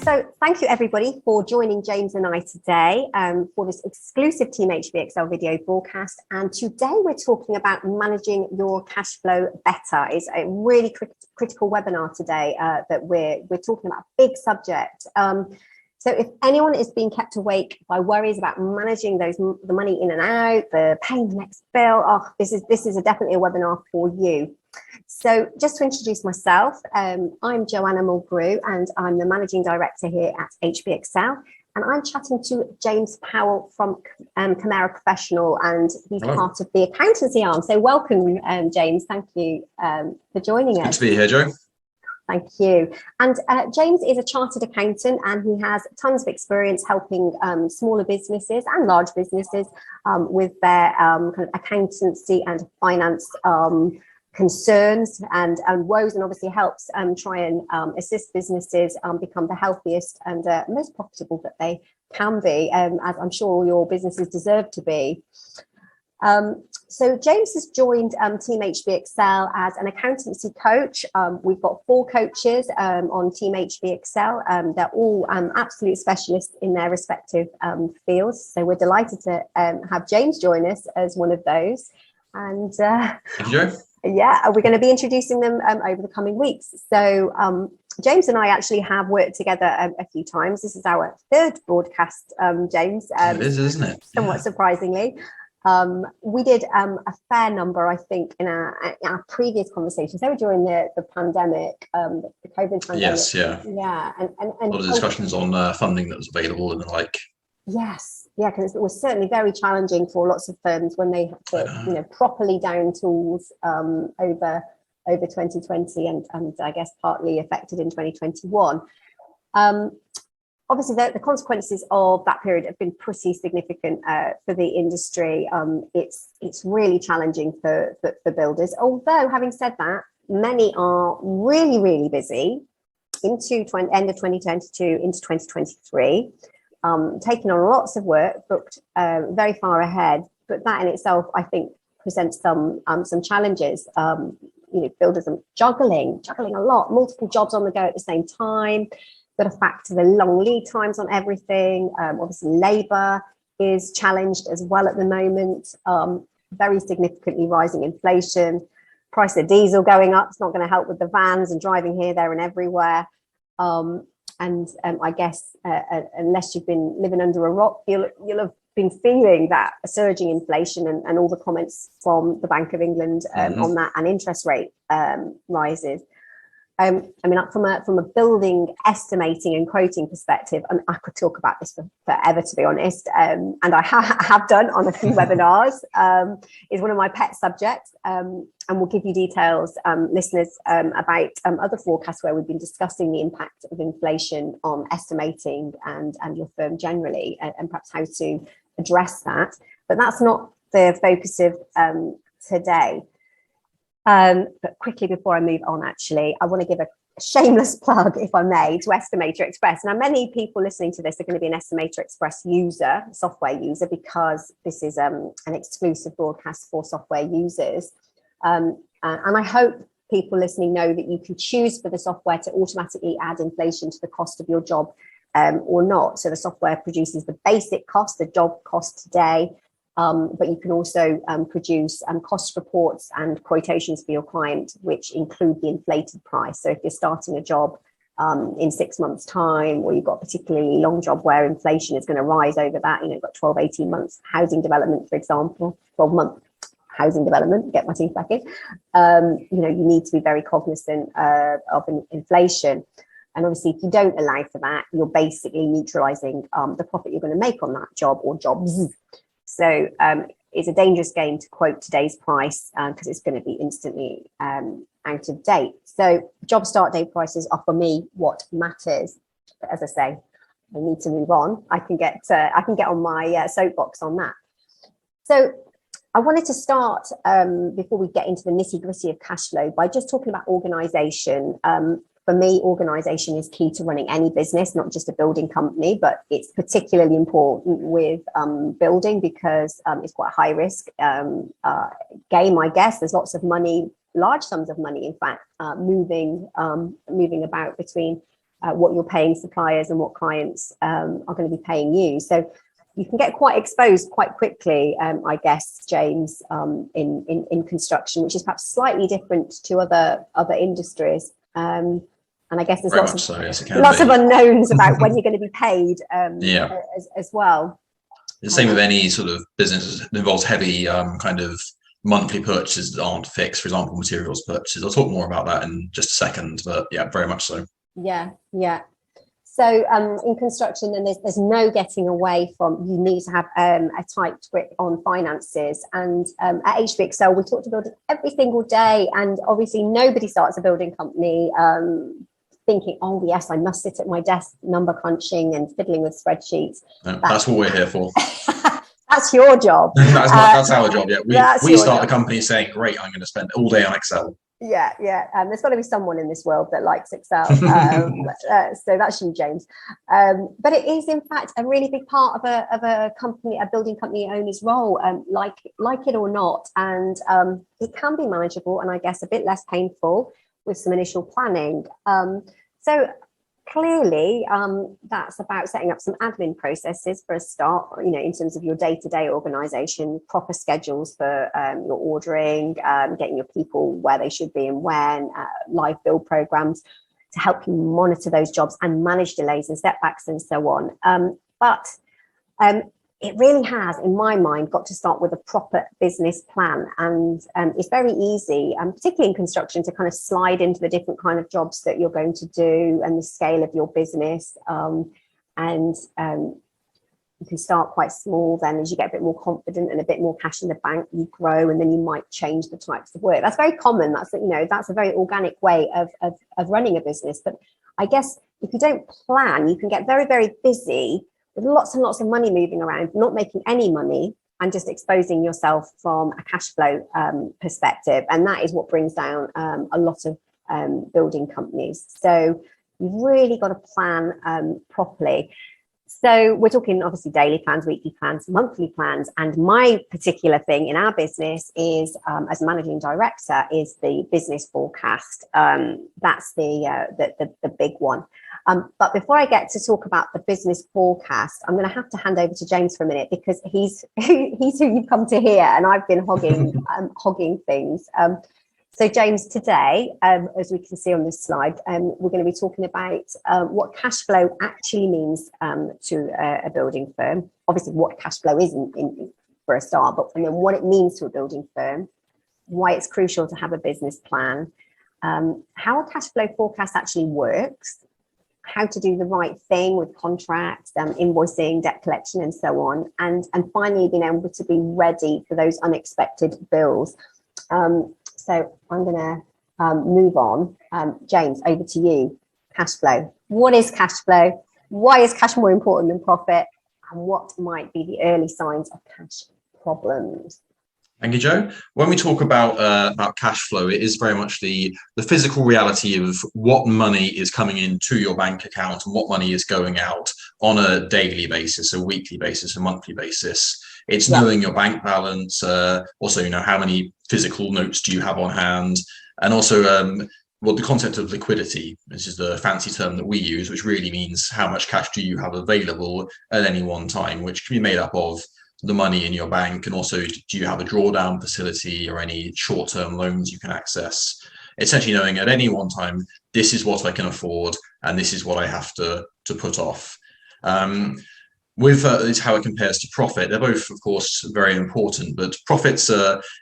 So thank you everybody for joining James and I today for this exclusive Team HBXL video broadcast. And today we're talking about managing your cash flow better. It's a really critical webinar today that we're talking about a big subject. So if anyone is being kept awake by worries about managing the money in and out, the paying the next bill, this is definitely a webinar for you. So just to introduce myself, I'm Joanna Mulgrew and I'm the Managing Director here at HBXL. And I'm chatting to James Powell from Comera Professional, and he's part of the accountancy arm. So welcome, James. Thank you for joining us. Good to be here, Jo. Thank you. And James is a chartered accountant, and he has tons of experience helping smaller businesses and large businesses with their kind of accountancy and finance concerns and woes, and obviously helps try and assist businesses become the healthiest and most profitable that they can be, as I'm sure all your businesses deserve to be. So James has joined Team HBXL as an accountancy coach. We've got 4 coaches on Team HBXL. They're all absolute specialists in their respective fields. So we're delighted to have James join us as one of those. And thank you, Jo. Yeah, we're going to be introducing them over the coming weeks. So James and I actually have worked together a few times. This is our 3rd broadcast, James. It is, isn't it? Somewhat surprisingly. We did a fair number, I think, in our previous conversations. They were during the pandemic, the COVID pandemic. Yes, yeah. Yeah. And a lot of discussions on funding that was available and the like. Yes, yeah, because it was certainly very challenging for lots of firms when they had to, properly down tools over 2020 and I guess partly affected in 2021. Obviously, the consequences of that period have been pretty significant for the industry. It's really challenging for builders. Although, having said that, many are really, really busy into end of 2022 into 2023. Taking on lots of work, booked very far ahead, but that in itself, I think, presents some challenges. Builders are juggling a lot, multiple jobs on the go at the same time. Got to factor the long lead times on everything. Obviously, labour is challenged as well at the moment. Very significantly rising inflation, price of diesel going up. It's not going to help with the vans and driving here, there, and everywhere. And I guess unless you've been living under a rock, you'll have been feeling that surging inflation and all the comments from the Bank of England on that, and interest rate rises. I mean, from a building estimating and quoting perspective, and I could talk about this for forever, to be honest, and I have done on a few webinars, is one of my pet subjects, and we'll give you details, listeners, about other forecasts where we've been discussing the impact of inflation on estimating and your firm generally, and perhaps how to address that. But that's not the focus of today. But quickly before I move on, actually, I want to give a shameless plug, if I may, to Estimator Express. Now, many people listening to this are going to be an Estimator Express user, software user, because this is an exclusive broadcast for software users. And I hope people listening know that you can choose for the software to automatically add inflation to the cost of your job or not. So the software produces the basic cost, the job cost today, but you can also produce cost reports and quotations for your client, which include the inflated price. So if you're starting a job in 6 months' time, or you've got a particularly long job where inflation is going to rise over that, you've got 12, 18 months housing development, for example, 12-month housing development, get my teeth back in, you need to be very cognizant of inflation. And obviously, if you don't allow for that, you're basically neutralizing the profit you're going to make on that job or jobs. So it's a dangerous game to quote today's price because it's going to be instantly out of date. So job start date prices are for me what matters. But as I say, I need to move on. I can get on my soapbox on that. So I wanted to start before we get into the nitty gritty of cash flow by just talking about organisation. For me, organisation is key to running any business, not just a building company, but it's particularly important with building because it's quite a high risk game, I guess. There's lots of money, large sums of money, in fact, moving about between what you're paying suppliers and what clients are going to be paying you. So you can get quite exposed quite quickly, I guess, James, in construction, which is perhaps slightly different to other industries. And I guess there's lots of unknowns about when you're going to be paid as well. The same with any sort of business that involves heavy kind of monthly purchases that aren't fixed, for example, materials purchases. I'll talk more about that in just a second, but yeah, very much so. Yeah. So in construction, then there's no getting away from, you need to have a tight grip on finances. And at HBXL, we talk to builders every single day. And obviously nobody starts a building company thinking, oh yes, I must sit at my desk number crunching and fiddling with spreadsheets. No, that's what we're here for. That's your job. That's our job. Yeah, we start the company saying, great, I'm going to spend all day on Excel. Yeah. There's got to be someone in this world that likes Excel. So that's you, James. But it is, in fact, a really big part of a company, a building company owner's role, like it or not. And it can be manageable and I guess a bit less painful with some initial planning. So clearly, that's about setting up some admin processes for a start, in terms of your day-to-day organisation, proper schedules for your ordering, getting your people where they should be and when, live build programmes to help you monitor those jobs and manage delays and setbacks and so on. But it really has, in my mind, got to start with a proper business plan. And it's very easy, particularly in construction, to kind of slide into the different kind of jobs that you're going to do and the scale of your business. And you can start quite small. Then as you get a bit more confident and a bit more cash in the bank, you grow and then you might change the types of work. That's very common. That's a very organic way of running a business. But I guess if you don't plan, you can get very, very busy with lots and lots of money moving around, not making any money and just exposing yourself from a cash flow perspective. And that is what brings down a lot of building companies. So you've really got to plan properly. So we're talking obviously daily plans, weekly plans, monthly plans. And my particular thing in our business is, as managing director, is the business forecast. That's the big one. But before I get to talk about the business forecast, I'm going to have to hand over to James for a minute because he's who you've come to hear, and I've been hogging things. So James, today, as we can see on this slide, we're going to be talking about what cash flow actually means to a building firm. Obviously, what cash flow is for a start, and then what it means to a building firm, why it's crucial to have a business plan, how a cash flow forecast actually works, how to do the right thing with contracts, invoicing, debt collection, and so on, and finally being able to be ready for those unexpected bills. So I'm going to move on. James, over to you. Cash flow. What is cash flow? Why is cash more important than profit? And what might be the early signs of cash problems? Thank you, Joe. When we talk about cash flow, it is very much the physical reality of what money is coming into your bank account and what money is going out on a daily basis, a weekly basis, a monthly basis. It's knowing your bank balance, also, how many physical notes do you have on hand, and also what the concept of liquidity, this is the fancy term that we use, which really means how much cash do you have available at any one time, which can be made up of the money in your bank, and also do you have a drawdown facility or any short-term loans you can access. Essentially knowing at any one time, this is what I can afford and this is what I have to put off. With is how it compares to profit. They're both, of course, very important, but profits,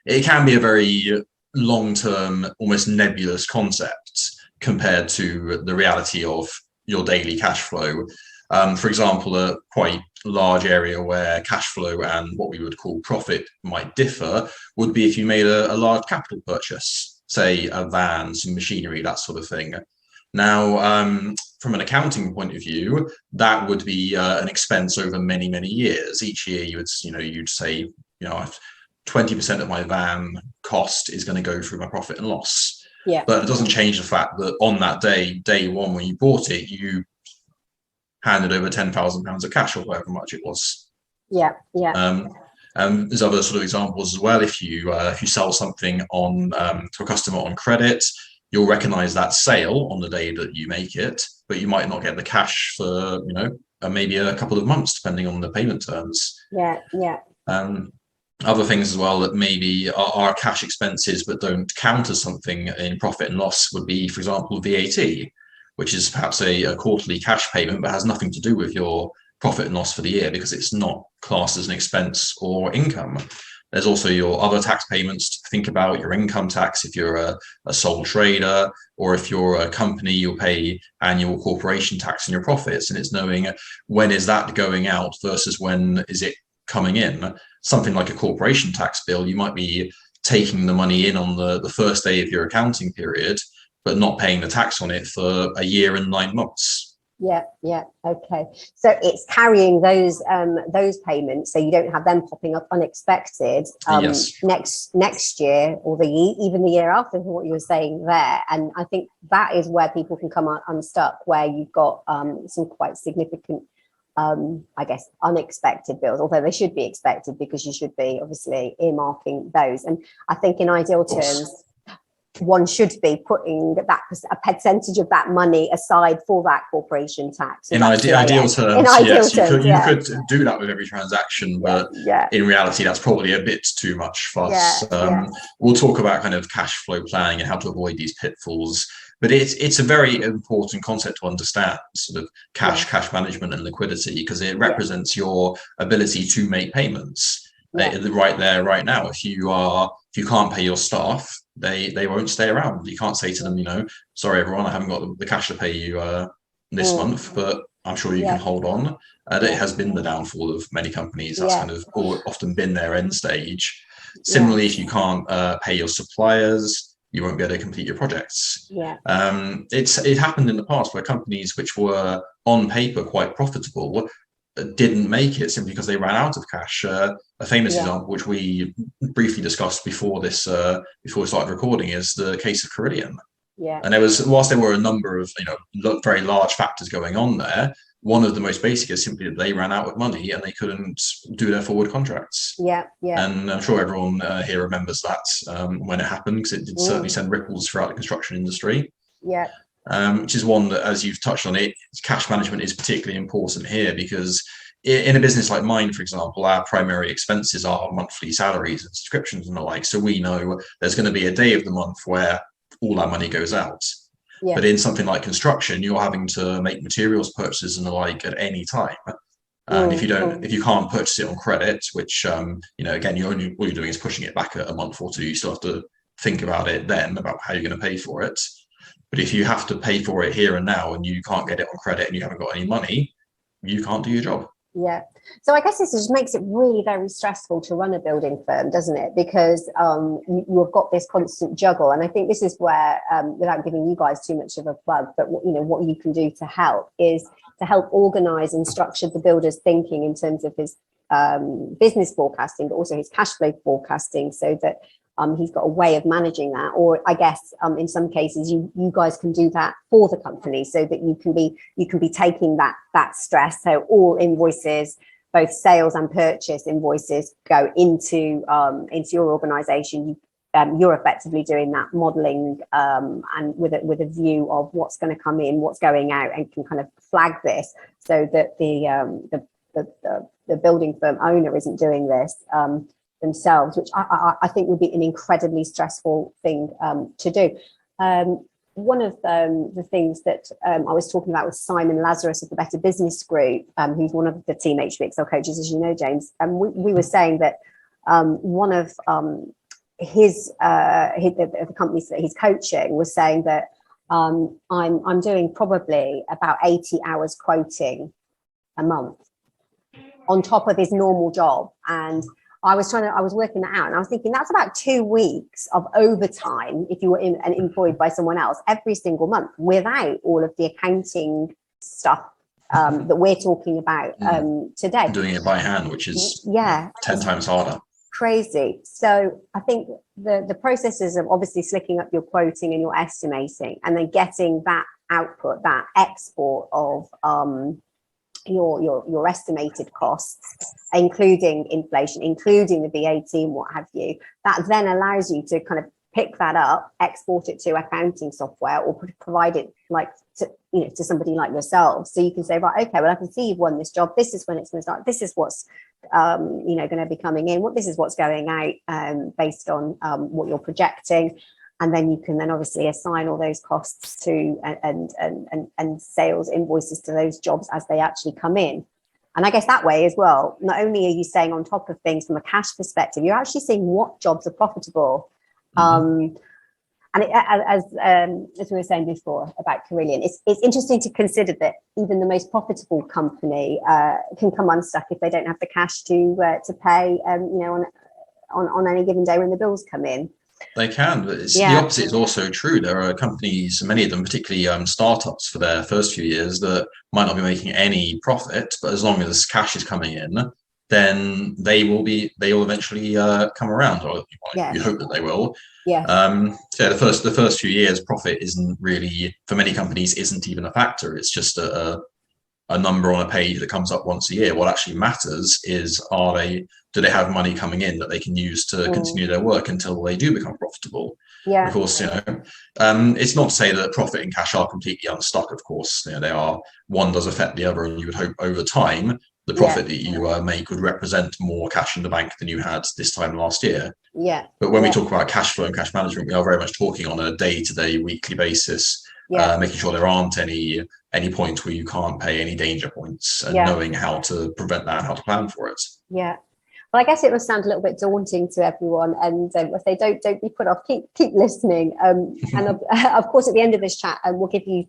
it can be a very long-term, almost nebulous concept compared to the reality of your daily cash flow. For example, a quite large area where cash flow and what we would call profit might differ would be if you made a large capital purchase, say a van, some machinery, that sort of thing. Now, from an accounting point of view, that would be an expense over many, many years. Each year, you'd say, 20% of my van cost is going to go through my profit and loss. Yeah. But it doesn't change the fact that on that day one when you bought it, you handed over £10,000 of cash or however much it was. Yeah. There's other sort of examples as well. If you sell something on to a customer on credit, you'll recognize that sale on the day that you make it, but you might not get the cash for, maybe a couple of months, depending on the payment terms. Yeah, yeah. Other things as well that maybe are cash expenses but don't count as something in profit and loss would be, for example, VAT, which is perhaps a quarterly cash payment but has nothing to do with your profit and loss for the year because it's not classed as an expense or income. There's also your other tax payments to think about, your income tax if you're a sole trader, or if you're a company, you'll pay annual corporation tax on your profits. And it's knowing when is that going out versus when is it coming in. Something like a corporation tax bill, you might be taking the money in on the first day of your accounting period, but not paying the tax on it for a year and 9 months. Yeah, yeah, okay. So it's carrying those payments, so you don't have them popping up unexpected Yes. next year or even the year after, what you were saying there. And I think that is where people can come unstuck, where you've got some quite significant, I guess, unexpected bills, although they should be expected because you should be obviously earmarking those. And I think in ideal terms, one should be putting a percentage of that money aside for that corporation tax. In ideal terms, yes, you could do that with every transaction, but in reality, that's probably a bit too much fuss. We'll talk about kind of cash flow planning and how to avoid these pitfalls. But it's a very important concept to understand, sort of cash management and liquidity, because it represents your ability to make payments right there, right now. If you can't pay your staff, they won't stay around. You can't say to them, sorry, everyone, I haven't got the cash to pay you this month, but I'm sure you can hold on. It has been the downfall of many companies. That's kind of often been their end stage. Similarly, if you can't pay your suppliers, you won't be able to complete your projects. It happened in the past where companies which were on paper quite profitable didn't make it simply because they ran out of cash. A famous example, which we briefly discussed before we started recording, is the case of Carillion. And whilst there were a number of very large factors going on there, one of the most basic is simply that they ran out of money and they couldn't do their forward contracts. And I'm sure everyone here remembers that when it happened, because it did certainly send ripples throughout the construction industry. Which is one that, as you've touched on it, cash management is particularly important here, because in a business like mine, for example, our primary expenses are monthly salaries and subscriptions and the like. So we know there's going to be a day of the month where all our money goes out. But in something like construction, you're having to make materials purchases and the like at any time. And if you can't purchase it on credit, which again, all you're doing is pushing it back a month or two, you still have to think about it then, about how you're going to pay for it. But if you have to pay for it here and now and you can't get it on credit and you haven't got any money, you can't do your job. So I guess this just makes it really very stressful to run a building firm, doesn't it? Because you've got this constant juggle. And I think this is where, without giving you guys too much of a plug, but what you can do to help is to help organise and structure the builder's thinking in terms of his business forecasting, but also his cash flow forecasting, so that he's got a way of managing that. Or I guess in some cases you guys can do that for the company, so that you can be taking that stress. So all invoices, both sales and purchase invoices, go into your organisation. You're effectively doing that modelling and with a view of what's going to come in, what's going out, and can kind of flag this so that the building firm owner isn't doing this themselves, which I think would be an incredibly stressful thing to do. One of the things that I was talking about with Simon Lazarus of the Better Business Group, who's one of the team HBXL coaches, as you know, James, and we were saying that one of the companies that he's coaching was saying that I'm doing probably about 80 hours quoting a month on top of his normal job. And I was working that out, and I was thinking that's about 2 weeks of overtime if you were employed by someone else every single month, without all of the accounting stuff that we're talking about today. Doing it by hand, which is 10 times harder. Crazy. So I think the processes of obviously slicking up your quoting and your estimating, and then getting that output, that export of your estimated costs, including inflation, including the VAT and what have you, that then allows you to kind of pick that up, export it to accounting software, or provide it like to somebody like yourself, so you can say, right, okay, well, I can see you've won this job. This is when it's going to start. This is what's going to be coming in. This is what's going out based on what you're projecting. And then you can then obviously assign all those costs to and sales invoices to those jobs as they actually come in. And I guess that way as well, not only are you staying on top of things from a cash perspective, you're actually seeing what jobs are profitable. And as we were saying before about Carillion, it's interesting to consider that even the most profitable company can come unstuck if they don't have the cash to pay, on any given day when the bills come in. They can, but the opposite is also true. There are companies, many of them, particularly startups for their first few years, that might not be making any profit, but as long as cash is coming in, then they will eventually come around, or you hope that they will. The first few years, profit isn't really, for many companies, isn't even a factor. It's just a number on a page that comes up once a year. What actually matters is, do they have money coming in that they can use to continue their work until they do become profitable? Of course, it's not to say that profit and cash are completely unstuck. Of course, they are. One does affect the other, and you would hope over time the profit that you make would represent more cash in the bank than you had this time last year. But when we talk about cash flow and cash management, we are very much talking on a day-to-day, weekly basis. Making sure there aren't any points where you can't pay, any danger points, and knowing how to prevent that and how to plan for it. Well, I guess it will sound a little bit daunting to everyone, and if they don't be put off, keep listening. And of course, at the end of this chat, we'll give you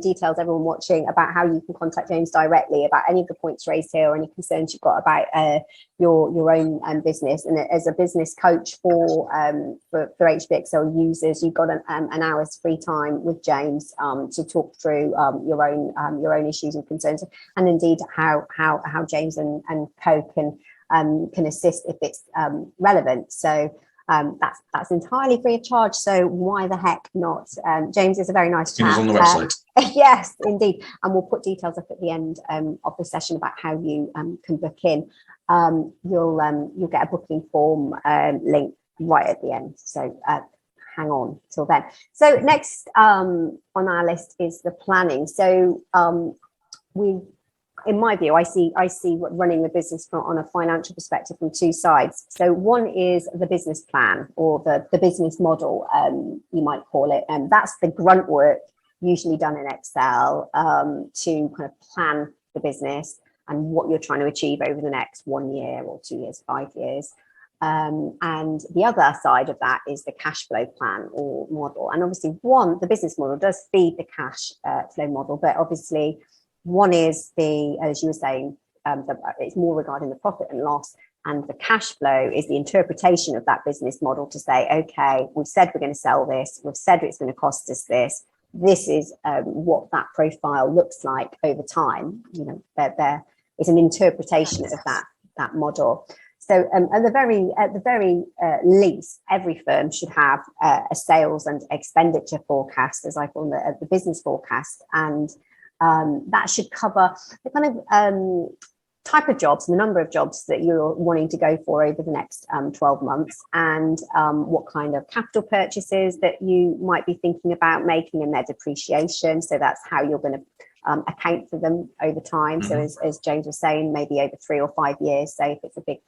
details, everyone watching, about how you can contact James directly about any of the points raised here or any concerns you've got about your own business. And as a business coach for HBXL users, you've got an hour's free time with James to talk through your own issues and concerns, and indeed how James and co can assist if it's relevant. So that's entirely free of charge. So why the heck not? James is a very nice chap. He's on the website. Yes, indeed. And we'll put details up at the end of the session about how you can book in. You'll get a booking form link right at the end. So hang on till then. So next on our list is the planning. So in my view, I see running the business on a financial perspective from two sides. So one is the business plan, or the business model, you might call it, and that's the grunt work usually done in Excel to kind of plan the business and what you're trying to achieve over the next 1 year or 2 years, 5 years. And the other side of that is the cash flow plan or model. And obviously, the business model does feed the cash flow model, but obviously, one is as you were saying, it's more regarding the profit and loss, and the cash flow is the interpretation of that business model to say, okay, we've said we're going to sell this, we've said it's going to cost us this. This is what that profile looks like over time. There is an interpretation of that model. So at the very least, every firm should have a sales and expenditure forecast, as I call it, the business forecast, and that should cover the kind of type of jobs, the number of jobs that you're wanting to go for over the next 12 months, and what kind of capital purchases that you might be thinking about making, and their depreciation. So that's how you're going to account for them over time. So as James was saying, maybe over 3 or 5 years, say if it's a big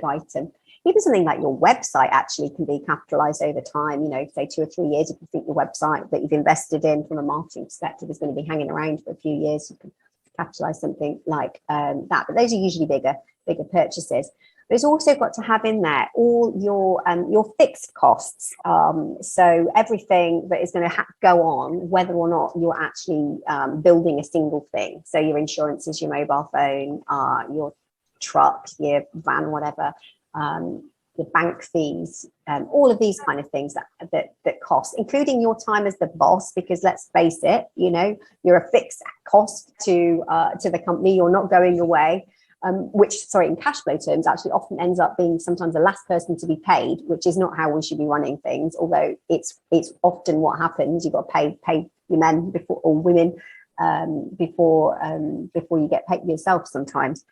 item. Even something like your website actually can be capitalized over time, say 2 or 3 years. If you think your website that you've invested in from a marketing perspective is going to be hanging around for a few years, you can capitalize something like that. But those are usually bigger purchases. But it's also got to have in there all your fixed costs. So everything that is going to go on, whether or not you're actually building a single thing. So your insurances, your mobile phone, your truck, your van, whatever. The bank fees, all of these kind of things that cost, including your time as the boss, because let's face it, you're a fixed cost to the company. You're not going away, which, in cash flow terms, actually often ends up being sometimes the last person to be paid, which is not how we should be running things. Although it's often what happens. You've got to pay your men before, or women before you get paid yourself sometimes.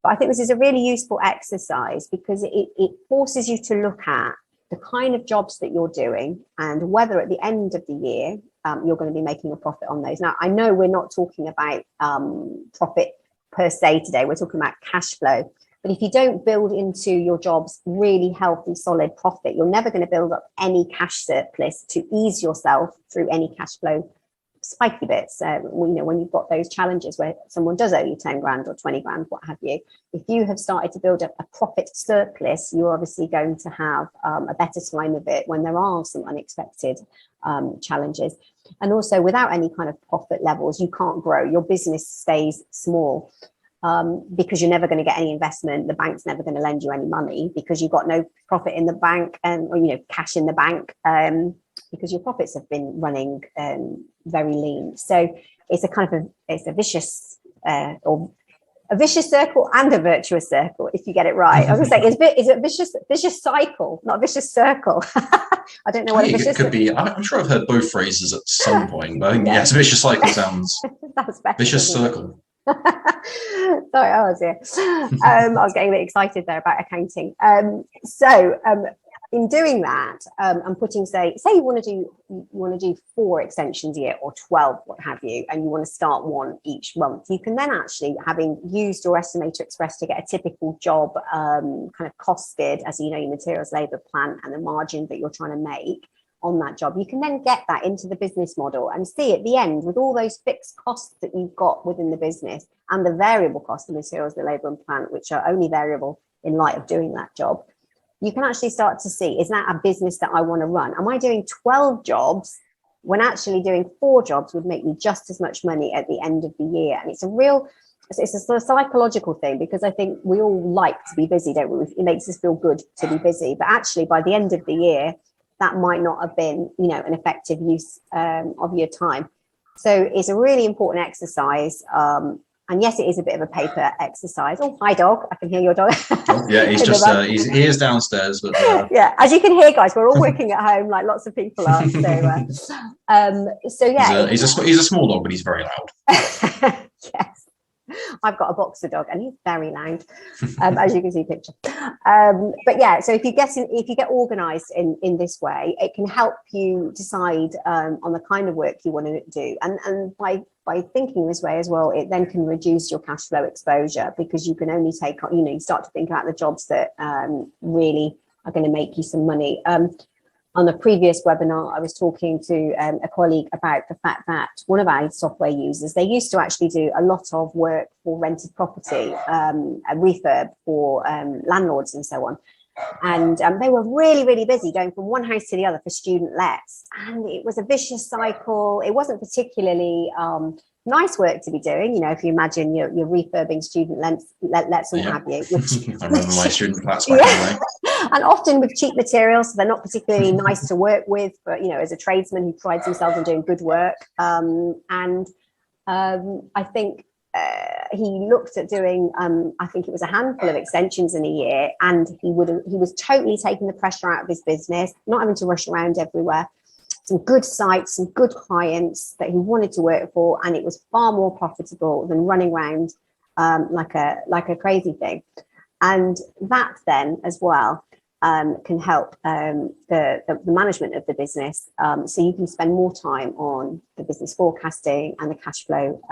But I think this is a really useful exercise because it forces you to look at the kind of jobs that you're doing, and whether at the end of the year you're going to be making a profit on those. Now, I know we're not talking about profit per se today, we're talking about cash flow. But if you don't build into your jobs really healthy, solid profit, you're never going to build up any cash surplus to ease yourself through any cash flow spiky bits. When you've got those challenges where someone does owe you 10 grand or 20 grand, what have you, if you have started to build up a profit surplus, you're obviously going to have a better time of it when there are some unexpected challenges. And also, without any kind of profit levels, you can't grow. Your business stays small. Because you're never going to get any investment. The bank's never going to lend you any money because you've got no profit in the bank or cash in the bank because your profits have been running very lean. So it's a vicious a vicious circle and a virtuous circle if you get it right. I was going to say it's a vicious cycle, not a vicious circle. I don't know what a vicious could be. I'm sure I've heard both phrases at some point, but yes, vicious cycle sounds that's better, vicious circle. Sorry, I was here. I was getting a bit excited there about accounting. In doing that, I'm putting say you want to do 4 extensions a year or 12, what have you, and you want to start one each month. You can then actually, having used your Estimator Express to get a typical job kind of costed, as you know, your materials, labour, plant, and the margin that you're trying to make on that job, you can then get that into the business model and see at the end, with all those fixed costs that you've got within the business and the variable cost of materials, the labour and plant, which are only variable in light of doing that job, you can actually start to see, is that a business that I want to run? Am I doing 12 jobs when actually doing 4 jobs would make me just as much money at the end of the year? And it's a sort of psychological thing, because I think we all like to be busy, don't we? It makes us feel good to be busy, but actually by the end of the year, that might not have been, an effective use of your time. So it's a really important exercise. And yes, it is a bit of a paper exercise. Oh, hi, dog. I can hear your dog. Oh, yeah, he's just, he is downstairs. But yeah, as you can hear, guys, we're all working at home like lots of people are. So yeah. He's a small dog, but he's very loud. Yes. I've got a boxer dog and he's very loud, as you can see picture. But yeah, so if you get organized in this way, it can help you decide on the kind of work you want to do. And by thinking this way as well, it then can reduce your cash flow exposure, because you can only take on, you start to think about the jobs that really are going to make you some money. On a previous webinar, I was talking to a colleague about the fact that one of our software users, they used to actually do a lot of work for rented property, a refurb for landlords and so on. And they were really, really busy going from one house to the other for student lets. And it was a vicious cycle. It wasn't particularly nice work to be doing, if you imagine you're refurbing student lets and what have you. I remember my student flats back in the day. And often with cheap materials, so they're not particularly nice to work with, but as a tradesman who prides himself on doing good work. I think he looked at doing, I think it was a handful of extensions in a year, and he was totally taking the pressure out of his business, not having to rush around everywhere. Some good sites, some good clients that he wanted to work for, and it was far more profitable than running around like a crazy thing. And that then as well can help the management of the business, so you can spend more time on the business forecasting and the cash flow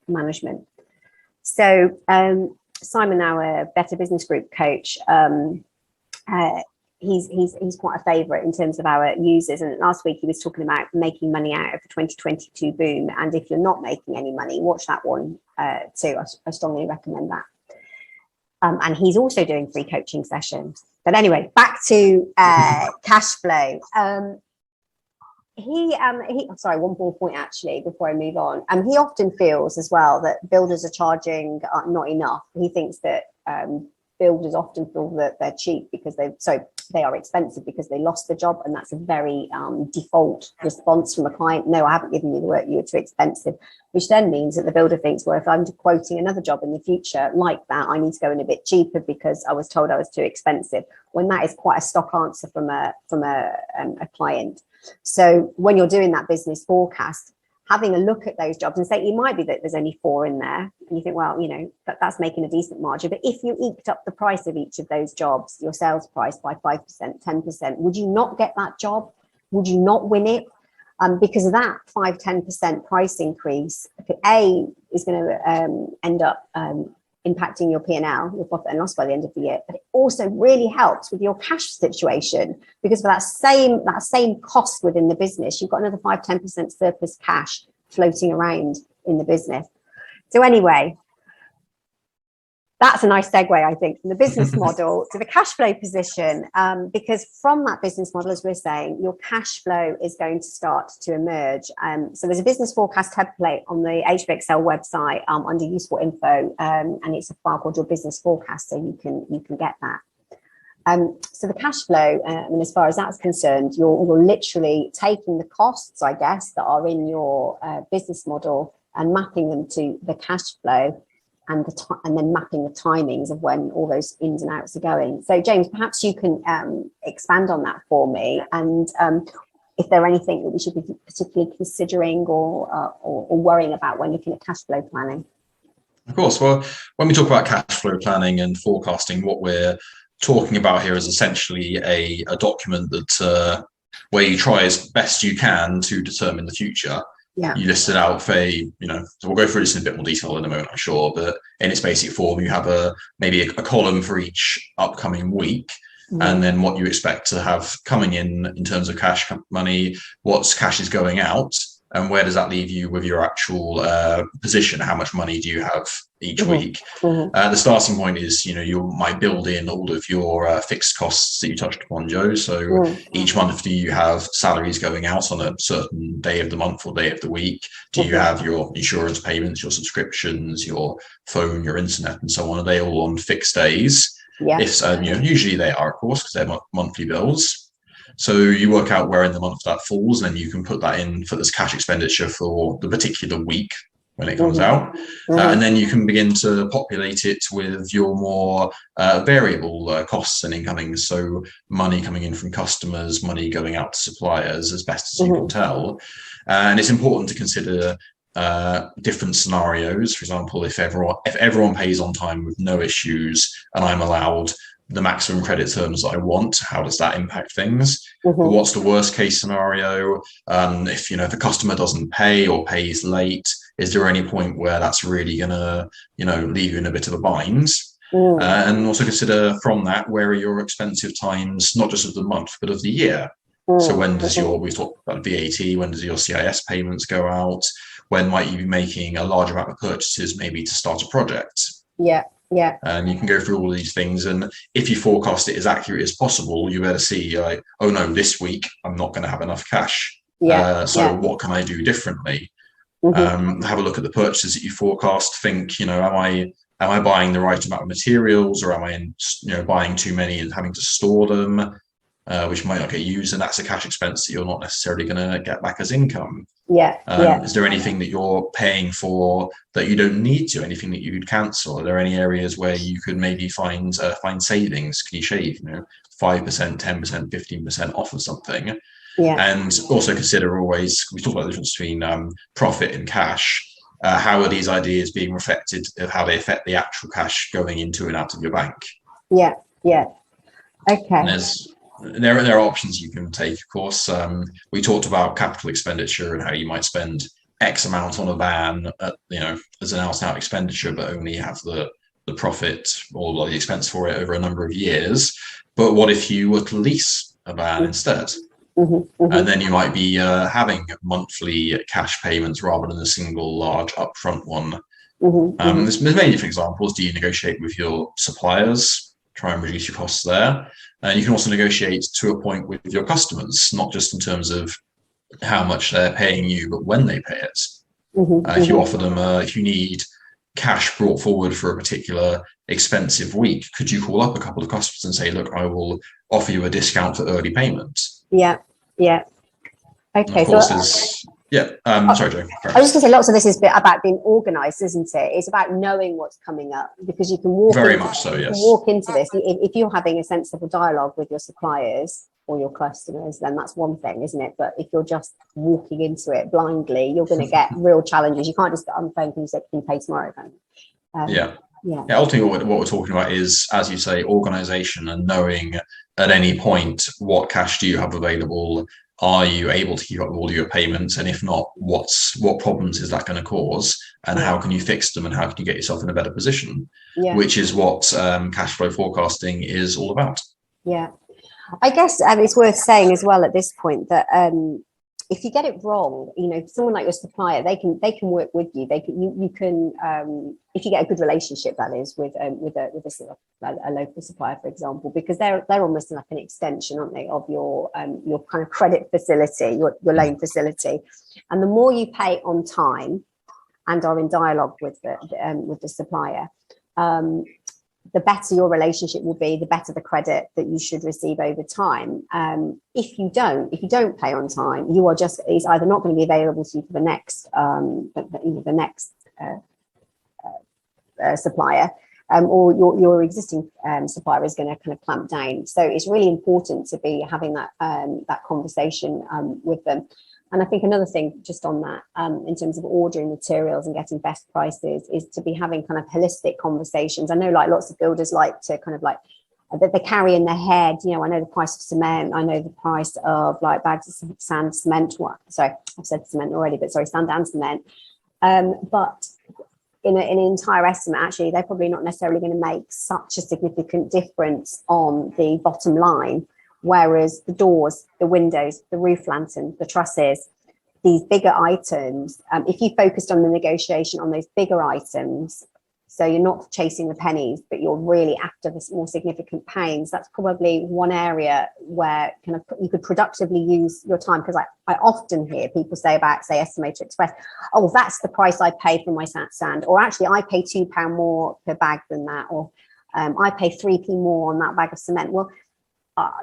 management. So Simon, our Better Business Group coach, he's quite a favourite in terms of our users, and last week he was talking about making money out of the 2022 boom. And if you're not making any money, watch that one too. I strongly recommend that. And he's also doing free coaching sessions. But anyway, back to cash flow. Sorry, one more point actually before I move on. He often feels as well that builders are charging not enough. He thinks that builders often feel that they're cheap because they are expensive because they lost the job, and that's a very default response from a client. No, I haven't given you the work, you were too expensive, which then means that the builder thinks, well, if I'm quoting another job in the future like that, I need to go in a bit cheaper because I was told I was too expensive, when that is quite a stock answer from a client. So when you're doing that business forecast, having a look at those jobs and say, it might be that there's only 4 in there, and you think, well, you know, that's making a decent margin. But if you eked up the price of each of those jobs, your sales price, by 5%, 10%, would you not get that job? Would you not win it? Because of that 5-10% price increase, A, is going to end up impacting your P&L, your profit and loss by the end of the year. But it also really helps with your cash situation, because for that same cost within the business, you've got another 5-10% surplus cash floating around in the business. So anyway, that's a nice segue, I think, from the business model to the cash flow position, because from that business model, as we're saying, your cash flow is going to start to emerge. So there's a business forecast template on the HBXL website under useful info, and it's a file called your business forecast, so you can get that. So the cash flow, and as far as that's concerned, you're literally taking the costs, I guess, that are in your business model and mapping them to the cash flow, and then mapping the timings of when all those ins and outs are going. So James, perhaps you can expand on that for me, and if there anything that we should be particularly considering or worrying about when looking at cash flow planning. Of course. Well, when we talk about cash flow planning and forecasting, what we're talking about here is essentially a document that where you try as best you can to determine the future. Yeah. You list it out for so we'll go through this in a bit more detail in a moment, I'm sure, but in its basic form, you have maybe a column for each upcoming week, and then what you expect to have coming in terms of cash money, what's cash is going out, and where does that leave you with your actual position? How much money do you have each week? The starting point is, you might build in all of your fixed costs that you touched upon, Joe. So each month, do you have salaries going out on a certain day of the month or day of the week? Do you have your insurance payments, your subscriptions, your phone, your internet, and so on? Are they all on fixed days? Yeah. If so, usually they are, of course, because they're monthly bills. So you work out where in the month that falls, and then you can put that in for this cash expenditure for the particular week when it comes out. And then you can begin to populate it with your more variable costs and incomings. So money coming in from customers, money going out to suppliers, as best as you can tell. And it's important to consider different scenarios. For example, if everyone pays on time with no issues, and I'm allowed the maximum credit terms that I want, how does that impact things? What's the worst case scenario? If the customer doesn't pay or pays late, is there any point where that's really gonna leave you in a bit of a bind? And also consider from that, where are your expensive times, not just of the month but of the year? So when does we've talked about VAT, when does your CIS payments go out? When might you be making a large amount of purchases, maybe to start a project? Yeah. And you can go through all of these things, and if you forecast it as accurate as possible, you better see oh no, this week I'm not going to have enough cash. What can I do differently? Have a look at the purchases that you forecast. Think, am I buying the right amount of materials, or am I buying too many and having to store them, which might not get used, and that's a cash expense that you're not necessarily going to get back as income. Is there anything that you're paying for that you don't need to? Anything that you'd cancel? Are there any areas where you could maybe find savings? Can you shave 5%, 10%, 15% off of something? And also consider always, we talk about the difference between profit and cash. How are these ideas being reflected of how they affect the actual cash going into and out of your bank? Okay. There are options you can take, of course. We talked about capital expenditure and how you might spend X amount on a van, as an out-and-out expenditure, but only have the profit or the expense for it over a number of years. But what if you were to lease a van instead? And then you might be having monthly cash payments rather than a single large upfront one. There's many different examples. Do you negotiate with your suppliers? Try and reduce your costs there. And you can also negotiate to a point with your customers, not just in terms of how much they're paying you, but when they pay it. If you offer them, if you need cash brought forward for a particular expensive week, could you call up a couple of customers and say, look, I will offer you a discount for early payment? Okay. Of course, sorry, Joe. I was just going to say, lots of this is about being organised, isn't it? It's about knowing what's coming up, because you can walk into this. If you're having a sensible dialogue with your suppliers, for your customers, then that's one thing, isn't it? But if you're just walking into it blindly, you're going to get real challenges. You can't just get on the phone and say, can you pay tomorrow? Yeah. Ultimately, what we're talking about is, as you say, organization and knowing at any point what cash do you have available. Are you able to keep up with all your payments? And if not, what problems is that going to cause? And how can you fix them? And how can you get yourself in a better position? Which is what cash flow forecasting is all about. Yeah. I guess it's worth saying as well at this point that if you get it wrong, you know, someone like your supplier, they can work with you. You can if you get a good relationship, that is, with a local supplier, for example, because they're almost like an extension, aren't they, of your kind of credit facility, your loan facility. And the more you pay on time and are in dialogue with the supplier, the better your relationship will be, the better the credit that you should receive over time. If you don't pay on time, it's either not going to be available to you for the next supplier, or your existing supplier is going to kind of clamp down. So it's really important to be having that conversation with them. And I think another thing just on that, in terms of ordering materials and getting best prices, is to be having kind of holistic conversations. I know like lots of builders like to kind of like, that they carry in their head, you know, I know the price of cement, I know the price of like bags of sand, cement. Sorry, I've said cement already, but sorry, sand and cement. But in an entire estimate, actually, they're probably not necessarily going to make such a significant difference on the bottom line. Whereas the doors, the windows, the roof lantern, the trusses, these bigger items, if you focused on the negotiation on those bigger items, so you're not chasing the pennies, but you're really after the more significant pains, that's probably one area where kind of you could productively use your time. Because I often hear people say about, say, Estimator Express, oh, that's the price I pay for my sand, or actually I pay £2 more per bag than that, or I pay 3p more on that bag of cement. Well,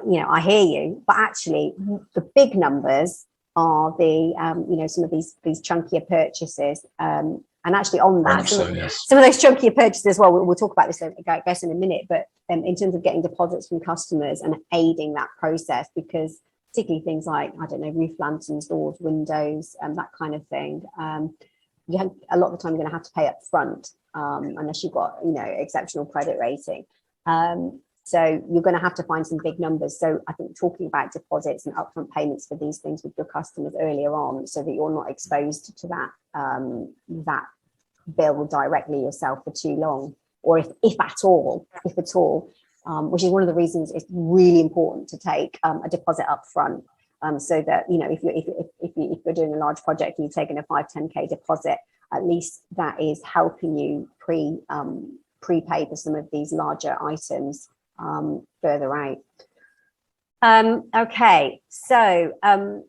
you know, I hear you, but actually the big numbers are the, you know, some of these chunkier purchases. And actually on that, some of those chunkier purchases as well, we'll talk about this, I guess, in a minute, but in terms of getting deposits from customers and aiding that process, because particularly things like, I don't know, roof lanterns, doors, windows, and that kind of thing, you have, a lot of the time you're going to have to pay up front, unless you've got, you know, exceptional credit rating. So you're going to have to find some big numbers. So I think talking about deposits and upfront payments for these things with your customers earlier on, so that you're not exposed to that bill directly yourself for too long, or if at all, which is one of the reasons it's really important to take a deposit up front, so that, you know, if you're doing a large project and you're taking a 5-10k deposit, at least that is helping you prepay for some of these larger items further out. Okay, so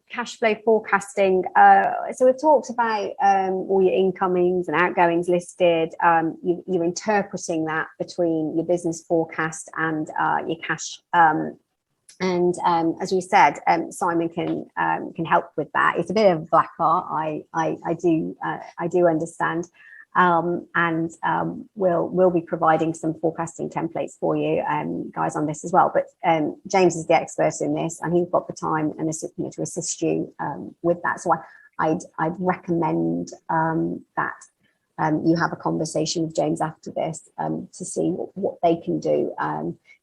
cash flow forecasting. So we've talked about all your incomings and outgoings listed. You're interpreting that between your business forecast and your cash. And as we said, Simon can help with that. It's a bit of a black art. I do understand. And we'll be providing some forecasting templates for you guys on this as well. But James is the expert in this, and he's got the time and to assist you with that. So I'd recommend that you have a conversation with James after this to see what they can do.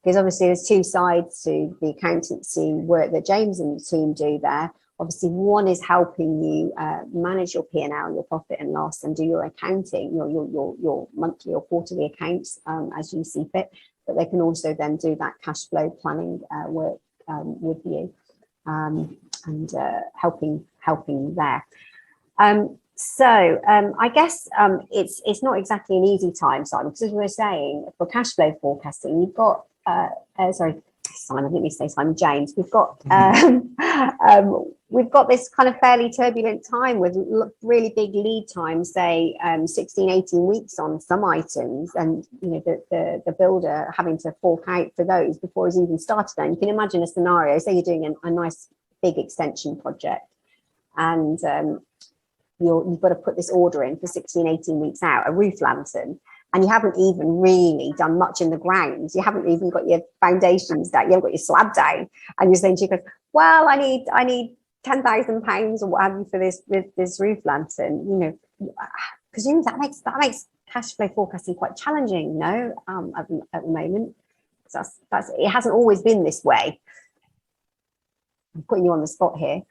Because obviously there's two sides to the accountancy work that James and the team do there. Obviously, one is helping you manage your P&L, your profit and loss, and do your accounting, your monthly or quarterly accounts as you see fit. But they can also then do that cash flow planning work with you and helping you there. So I guess it's not exactly an easy time, Simon, because as we were saying, for cash flow forecasting, you've got Simon, I didn't mean to say Simon, James. We've got this kind of fairly turbulent time with really big lead times, say 16, 18 weeks on some items, and you know the builder having to fork out for those before he's even started. And you can imagine a scenario, say you're doing a nice big extension project, and you've got to put this order in for 16, 18 weeks out, a roof lantern. and you haven't even really done much in the ground. You haven't even got your foundations down. You haven't got your slab down, and you're saying to your, well, I need £10,000 or what have you for this roof lantern. You know, presume that makes cash flow forecasting quite challenging. No, at the moment, that's it hasn't always been this way. I'm putting you on the spot here.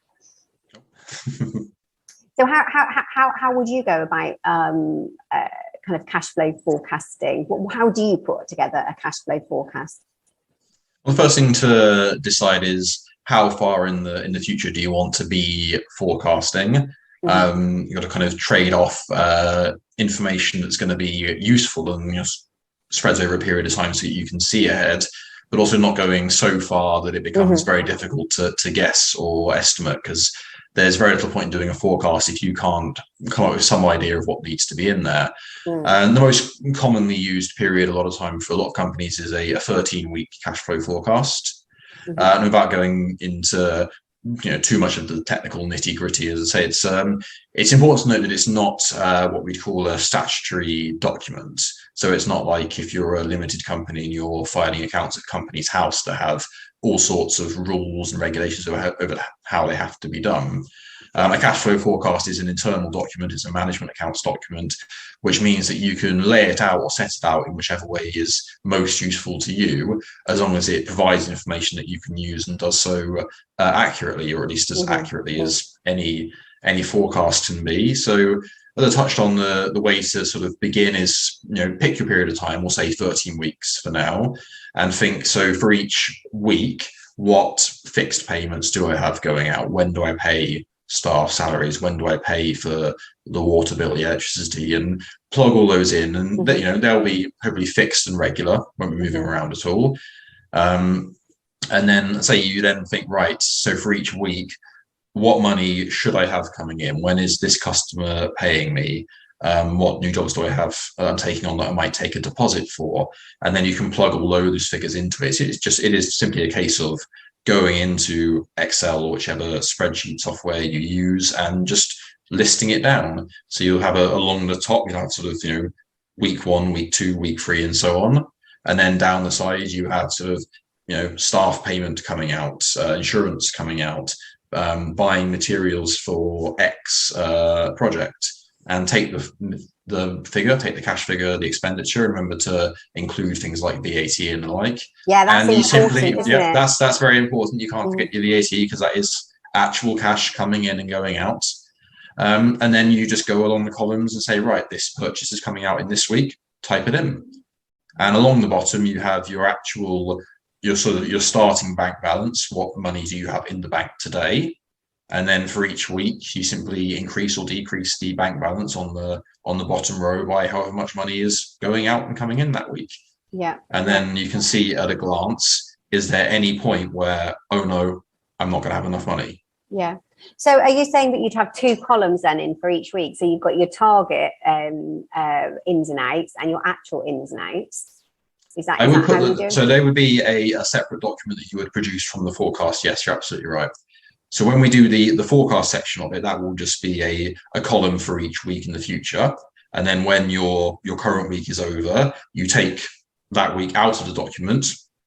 So how would you go about kind of cash flow forecasting? How do you put together a cash flow forecast? Well, the first thing to decide is how far in the future do you want to be forecasting? You've got to kind of trade off information that's going to be useful and spreads over a period of time so that you can see ahead, but also not going so far that it becomes very difficult to guess or estimate, because there's very little point in doing a forecast if you can't come up with some idea of what needs to be in there. And the most commonly used period a lot of time for a lot of companies is a 13-week cash flow forecast. And without going into too much of the technical nitty-gritty, as I say, it's important to note that it's not what we'd call a statutory document. So it's not like if you're a limited company and you're filing accounts at Companies House to have all sorts of rules and regulations over how they have to be done. A cash flow forecast is an internal document. It's a management accounts document, which means that you can lay it out or set it out in whichever way is most useful to you, as long as it provides information that you can use and does so accurately, or at least as accurately as any forecast can be. So as I touched on, the way to sort of begin is, pick your period of time, we'll say 13 weeks for now, and think, so for each week, what fixed payments do I have going out? When do I pay staff salaries? When do I pay for the water bill, the electricity, and plug all those in? And they'll be hopefully fixed and regular, won't be moving around at all. And then say you then think, right, so for each week, what money should I have coming in? When is this customer paying me? What new jobs do I have I'm taking on that I might take a deposit for? And then you can plug all those figures into it. It is simply a case of going into Excel or whichever spreadsheet software you use and just listing it down. So you'll have along the top, you'll have sort of, week 1, week 2, week 3, and so on. And then down the side, you have sort of, staff payment coming out, insurance coming out, buying materials for X project, and take the figure, take the cash figure, the expenditure. Remember to include things like VAT and the like. Yeah, that's and you important, simply, isn't it? That's very important. You can't forget your VAT, because that is actual cash coming in and going out. And then you just go along the columns and say, right, this purchase is coming out in this week. Type it in, and along the bottom you have your starting bank balance. What money do you have in the bank today? And then for each week, you simply increase or decrease the bank balance on the bottom row by however much money is going out and coming in that week. Yeah. And then you can see at a glance, is there any point where, oh no, I'm not going to have enough money? Yeah. So are you saying that you'd have 2 columns then in for each week? So you've got your target ins and outs and your actual ins and outs. Is that how you do it? So there would be a separate document that you would produce from the forecast. Yes, you're absolutely right. So when we do the forecast section of it, that will just be a column for each week in the future. And then when your current week is over, you take that week out of the document,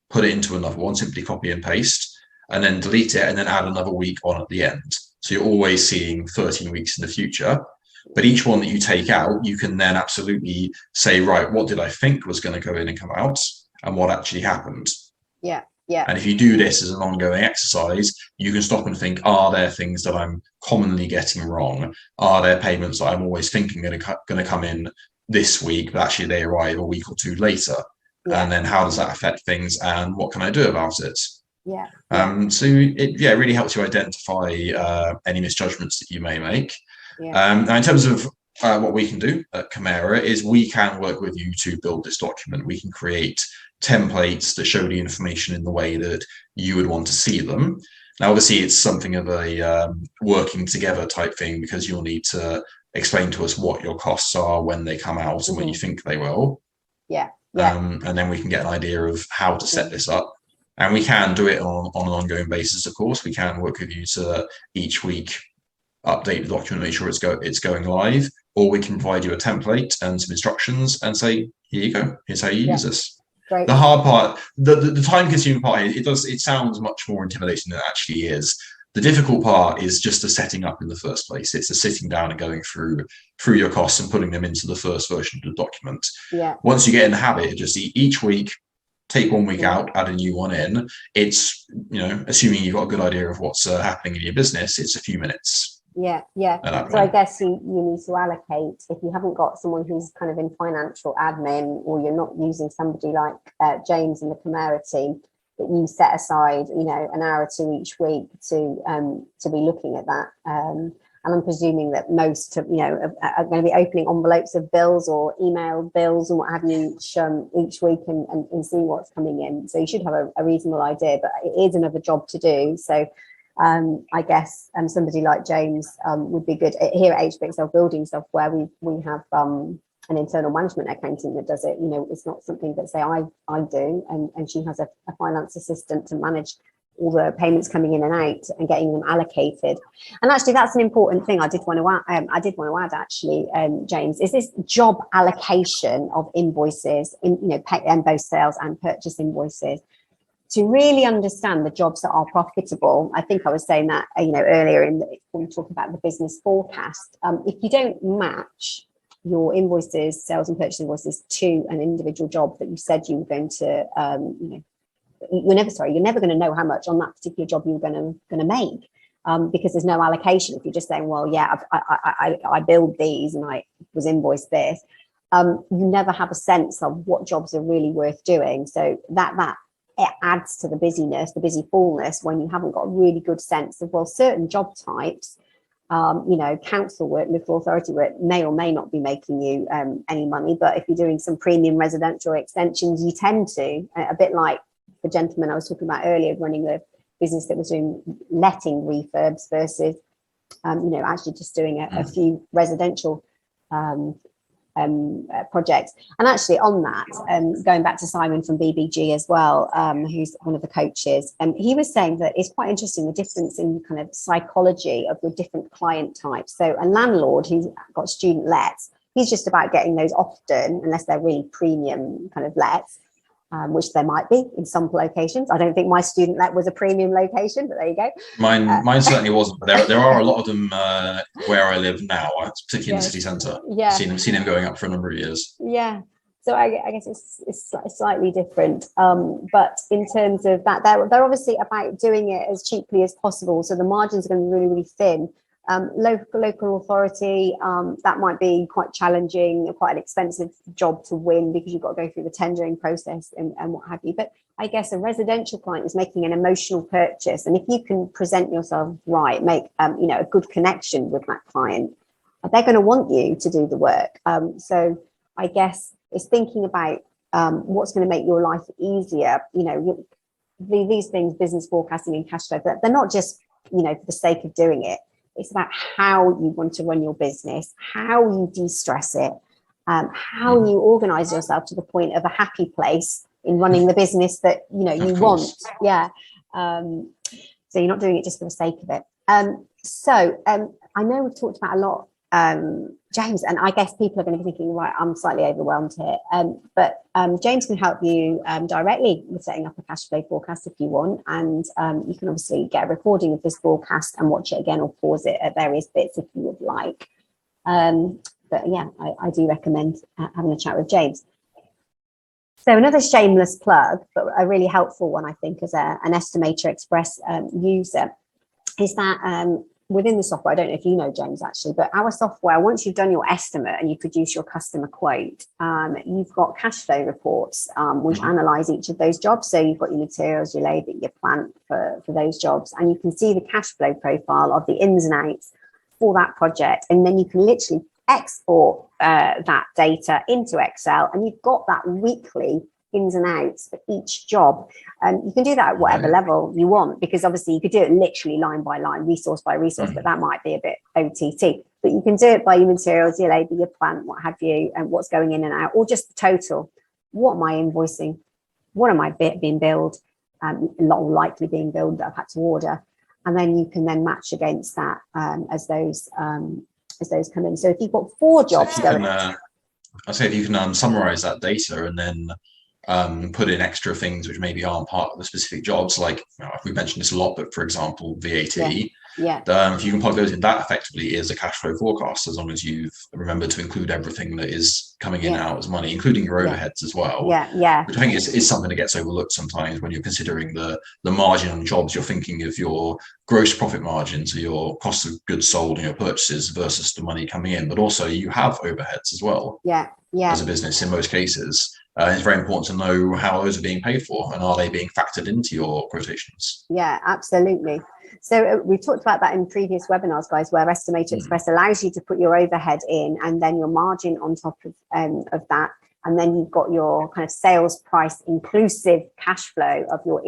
put it into another one, simply copy and paste, and then delete it and then add another week on at the end. So you're always seeing 13 weeks in the future. But each one that you take out, you can then absolutely say, right, what did I think was going to go in and come out, and what actually happened? Yeah. Yeah. And if you do this as an ongoing exercise, you can stop and think, are there things that I'm commonly getting wrong? Are there payments that I'm always thinking going to come in this week, but actually they arrive a week or 2 later? Yeah. And then how does that affect things, and what can I do about it? Yeah. So it really helps you identify any misjudgments that you may make. Yeah. Now in terms of what we can do at Comera is we can work with you to build this document. We can create templates that show the information in the way that you would want to see them. Now, obviously, it's something of a working together type thing, because you'll need to explain to us what your costs are when they come out and when you think they will. Yeah. Yeah. And then we can get an idea of how to set this up. And we can do it on an ongoing basis, of course. We can work with you to each week update the document, make sure it's going live. or we can provide you a template and some instructions and say, here you go, here's how you use this. Great. The hard part, the time-consuming part, it sounds much more intimidating than it actually is. The difficult part is just the setting up in the first place. It's the sitting down and going through your costs and putting them into the first version of the document. Yeah. Once you get in the habit of just each week, take 1 week out, add a new one in. It's, assuming you've got a good idea of what's happening in your business, it's a few minutes. Yeah. So I guess you need to allocate, if you haven't got someone who's kind of in financial admin, or you're not using somebody like James in the Comera team, that you set aside, an hour or two each week to be looking at that. And I'm presuming that most, are going to be opening envelopes of bills or email bills and what have you each week and seeing what's coming in. So you should have a reasonable idea, but it is another job to do. So I guess somebody like James would be good. Here at HBXL Building Software, we have an internal management accountant that does it. It's not something that, say, I do, and she has a finance assistant to manage all the payments coming in and out and getting them allocated. And actually, that's an important thing I did want to add actually, James, is this job allocation of invoices in both sales and purchase invoices. To really understand the jobs that are profitable, I think I was saying that earlier when we talk about the business forecast. If you don't match your invoices, sales and purchase invoices, to an individual job that you said you were going to, you're never going to know how much on that particular job you're going to make, because there's no allocation. If you're just saying, well, yeah, I billed these and I was invoiced this, you never have a sense of what jobs are really worth doing. So that it adds to the busyness, the busy fullness, when you haven't got a really good sense of, well, certain job types, council work, local authority work may or may not be making you any money. But if you're doing some premium residential extensions, you tend to, a bit like the gentleman I was talking about earlier, running the business that was doing letting refurbs versus, actually just doing a few residential projects. And actually on that, going back to Simon from BBG as well, who's one of the coaches, he was saying that it's quite interesting, the difference in kind of psychology of the different client types. So a landlord who's got student lets, he's just about getting those often, unless they're really premium kind of lets, which there might be in some locations. I don't think my student let was a premium location, but there you go. Mine certainly wasn't, but there are a lot of them where I live now, particularly in the city centre. Yeah, seen them going up for a number of years. Yeah, so I guess it's slightly different. But in terms of that, they're obviously about doing it as cheaply as possible. So the margins are going to be really, really thin. Local authority, that might be quite challenging, quite an expensive job to win, because you've got to go through the tendering process and what have you. But I guess a residential client is making an emotional purchase, and if you can present yourself right, make a good connection with that client, they're going to want you to do the work. So I guess it's thinking about what's going to make your life easier. These things, business forecasting and cash flow, they're not just for the sake of doing it. It's about how you want to run your business, how you de-stress it, how you organize yourself to the point of a happy place in running the business that you want. Yeah. So you're not doing it just for the sake of it. I know we've talked about a lot, James, and I guess people are going to be thinking, right, I'm slightly overwhelmed here. But James can help you directly with setting up a cash flow forecast if you want. And you can obviously get a recording of this forecast and watch it again, or pause it at various bits if you would like. But yeah, I do recommend having a chat with James. So another shameless plug, but a really helpful one, I think, as an Estimator Express user, is that within the software, I don't know if you know, James, actually, but our software, once you've done your estimate and you produce your customer quote, you've got cash flow reports which analyze each of those jobs. So you've got your materials, your labour, your plant for those jobs, and you can see the cash flow profile of the ins and outs for that project. And then you can literally export that data into Excel, and you've got that weekly ins and outs for each job. You can do that at whatever level you want, because obviously you could do it literally line by line, resource by resource, but that might be a bit OTT. But you can do it by your materials, your labour, your plant, what have you, and what's going in and out, or just the total. What am I invoicing? What am I being billed? A lot likely being billed that I've had to order. And then you can then match against that as those as those come in. So if you've got 4 jobs going, I'd say if you can summarize that data and then put in extra things which maybe aren't part of the specific jobs, like we mentioned this a lot, but for example, VAT. Yeah. If you can plug those in, that effectively is a cash flow forecast, as long as you've remembered to include everything that is coming in and out as money, including your overheads as well. Yeah. Which I think is something that gets overlooked sometimes when you're considering the margin on jobs. You're thinking of your gross profit margin, so your cost of goods sold and your purchases versus the money coming in. But also you have overheads as well. Yeah. As a business in most cases. It's very important to know how those are being paid for and are they being factored into your quotations. Yeah, absolutely. So we've talked about that in previous webinars, guys, where Estimator Express allows you to put your overhead in and then your margin on top of that. And then you've got your kind of sales price inclusive cash flow of your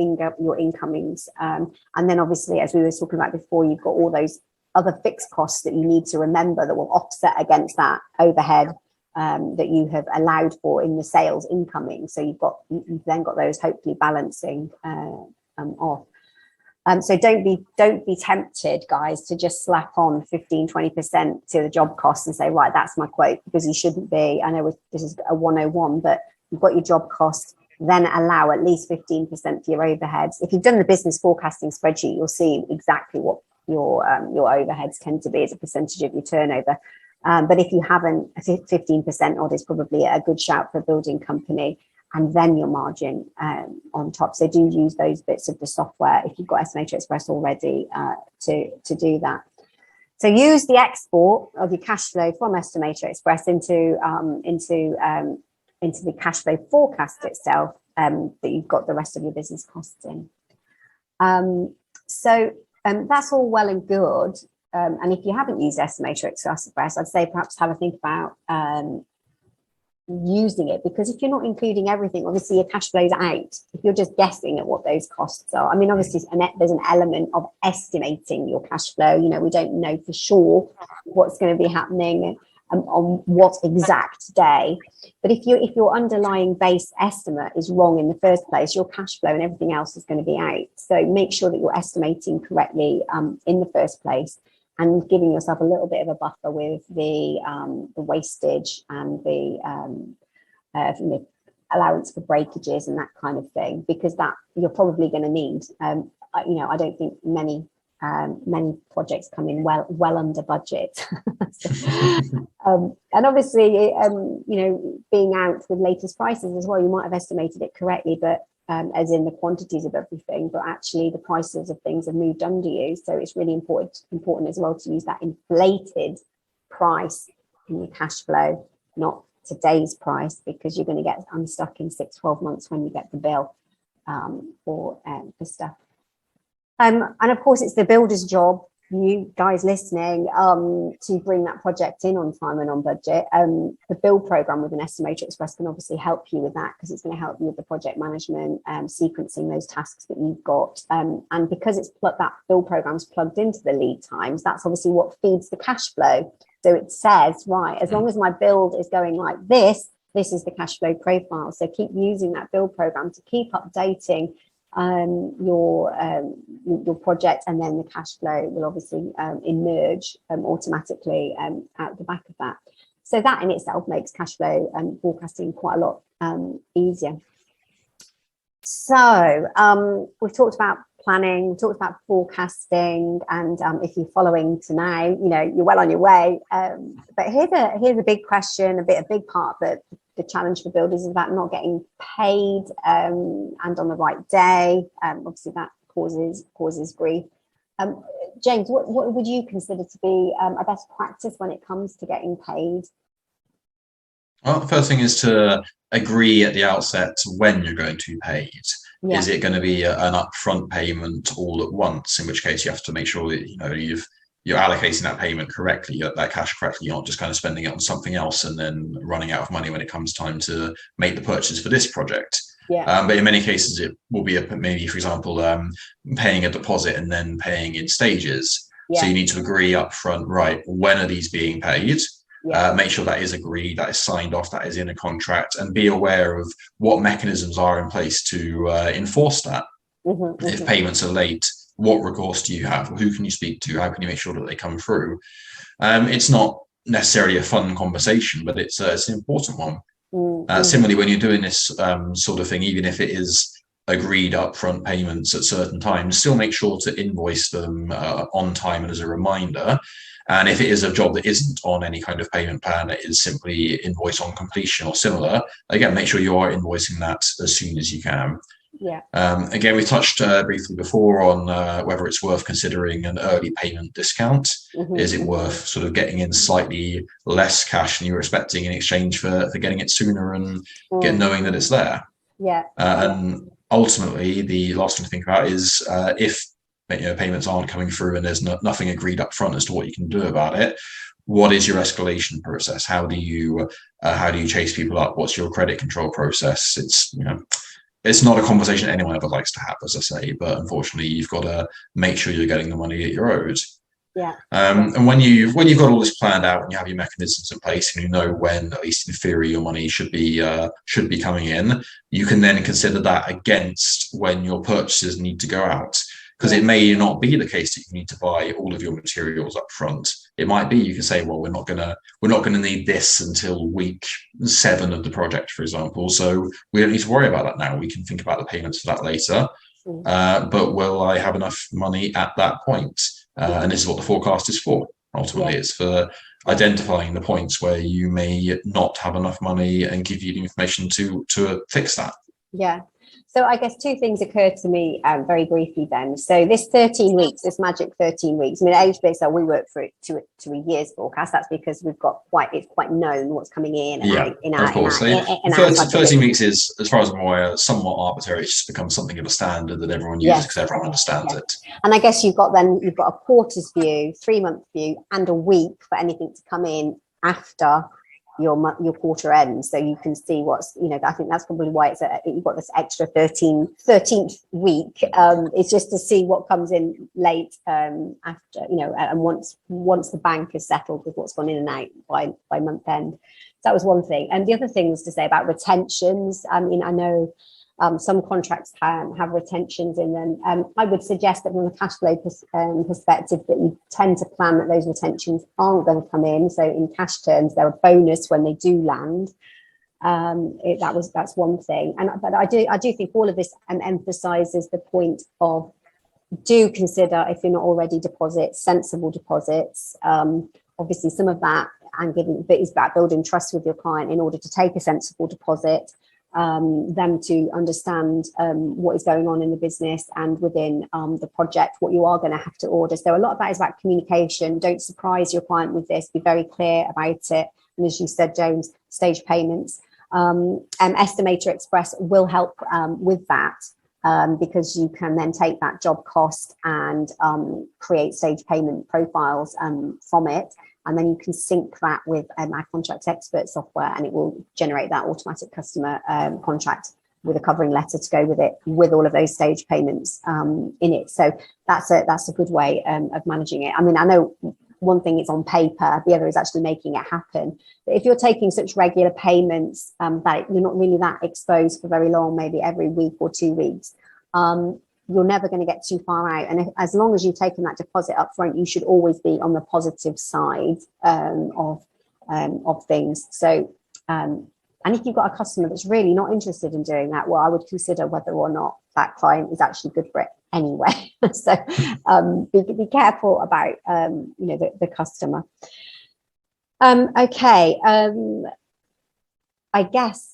incomings. And then obviously, as we were talking about before, you've got all those other fixed costs that you need to remember that will offset against that overhead that you have allowed for in the sales incoming. So you've then got those hopefully balancing off. So don't be tempted, guys, to just slap on 15-20% to the job costs and say, right, that's my quote, because you shouldn't be. I know this is a 101, but you've got your job cost, then allow at least 15% for your overheads. If you've done the business forecasting spreadsheet, you'll see exactly what your overheads tend to be as a percentage of your turnover. But if you haven't, 15% odd is probably a good shout for a building company, and then your margin on top. So do use those bits of the software if you've got Estimator Express already to do that. So use the export of your cash flow from Estimator Express into the cash flow forecast itself that you've got the rest of your business costs in. So that's all well and good. And if you haven't used Estimator Express, I'd say perhaps have a think about using it, because if you're not including everything, obviously your cash flows out. If you're just guessing at what those costs are, I mean, obviously there's an element of estimating your cash flow. You know, we don't know for sure what's going to be happening on what exact day. But if your underlying base estimate is wrong in the first place, your cash flow and everything else is going to be out. So make sure that you're estimating correctly in the first place, and giving yourself a little bit of a buffer with the wastage and the allowance for breakages and that kind of thing, because that you're probably going to need. I don't think many projects come in well under budget. And obviously, being out with latest prices as well, you might have estimated it correctly, but as in the quantities of everything, but actually the prices of things have moved under you. So it's really important as well to use that inflated price in your cash flow, not today's price, because you're going to get unstuck in 6-12 months when you get the bill for stuff. And of course, it's the builder's job, you guys listening, to bring that project in on time and on budget. The build program with an Estimator Express can obviously help you with that, because it's going to help you with the project management, sequencing those tasks that you've got. And because that build program's plugged into the lead times, that's obviously what feeds the cash flow. So it says, right, as long as my build is going like this is the cash flow profile. So keep using that build program to keep updating your project, and then the cash flow will obviously emerge automatically out the back of that. So that in itself makes cash flow forecasting quite a lot easier. So we've talked about planning, we've talked about forecasting, and if you're following to now, you're well on your way. But here's a big question, a big part that the challenge for builders is about not getting paid and on the right day. Obviously that causes grief. James, what would you consider to be a best practice when it comes to getting paid? Well, the first thing is to agree at the outset when you're going to be paid. Yeah. Is it going to be an upfront payment all at once? In which case you have to make sure that you're allocating that payment correctly, that cash correctly. You're not just kind of spending it on something else and then running out of money when it comes time to make the purchase for this project. Yeah. But in many cases, it will be maybe, for example, paying a deposit and then paying in stages. Yeah. So you need to agree up front, right, when are these being paid? Yeah. Make sure that is agreed, that is signed off, that is in a contract, and be aware of what mechanisms are in place to enforce that. Mm-hmm, if payments are late, what recourse do you have? Who can you speak to? How can you make sure that they come through? It's not necessarily a fun conversation, but it's an important one. Mm-hmm. Similarly, when you're doing this sort of thing, even if it is agreed upfront payments at certain times, still make sure to invoice them on time and as a reminder. And if it is a job that isn't on any kind of payment plan, it is simply invoice on completion or similar, again, make sure you are invoicing that as soon as you can. Yeah. Again, we touched briefly before on whether it's worth considering an early payment discount. Mm-hmm. Is it worth sort of getting in slightly less cash than you were expecting in exchange for getting it sooner and knowing that it's there? Yeah. And ultimately, the last thing to think about is if payments aren't coming through and there's nothing agreed up front as to what you can do about it, what is your escalation process? How do you chase people up? What's your credit control process? It's not a conversation anyone ever likes to have, as I say, but unfortunately, you've got to make sure you're getting the money that you're owed. Yeah. And when you've got all this planned out and you have your mechanisms in place and you know when, at least in theory, your money should be coming in, you can then consider that against when your purchases need to go out. Because it may not be the case that you need to buy all of your materials up front. It might be you can say, well, we're not gonna need this until week 7 of the project, for example. So we don't need to worry about that now. We can think about the payments for that later. But will I have enough money at that point? And this is what the forecast is for. Ultimately, it's for identifying the points where you may not have enough money and give you the information to fix that. Yeah. So I guess 2 things occurred to me very briefly then. So this 13 weeks, this magic 13 weeks, I mean, at HBXL, we work for it to a year's forecast. That's because it's quite known what's coming in. And of course. 13 weeks is, as far as I'm aware, somewhat arbitrary. It's just become something of a standard that everyone uses because everyone understands it. And I guess you've got a quarter's view, 3-month view, and a week for anything to come in after your quarter ends, so you can see what's, I think that's probably why you've got this extra 13th week. It's just to see what comes in late after, and once the bank is settled with what's gone in and out by month end. So that was one thing. And the other thing was to say about retentions. I mean, I know some contracts have retentions in them. I would suggest that from a cash flow perspective, that you tend to plan that those retentions aren't going to come in. So in cash terms, they're a bonus when they do land. That's one thing. But I do think all of this emphasizes the point of, do consider, if you're not already, sensible deposits. Obviously, some of that is about building trust with your client in order to take a sensible deposit. Them to understand what is going on in the business and within the project, what you are going to have to order. So a lot of that is about communication. Don't surprise your client with this. Be very clear about it. And as you said, James, stage payments. Estimator Express will help with that because you can then take that job cost and create stage payment profiles from it. And then you can sync that with our contract expert software, and it will generate that automatic customer contract with a covering letter to go with it, with all of those stage payments in it. So that's a good way of managing it. I mean, I know one thing is on paper, the other is actually making it happen. But if you're taking such regular payments that you're not really that exposed for very long, maybe every week or 2 weeks, you're never going to get too far out. And as long as you've taken that deposit up front, you should always be on the positive side of things. So, and if you've got a customer that's really not interested in doing that, well, I would consider whether or not that client is actually good for it anyway. So be careful about, the customer. Okay. I guess,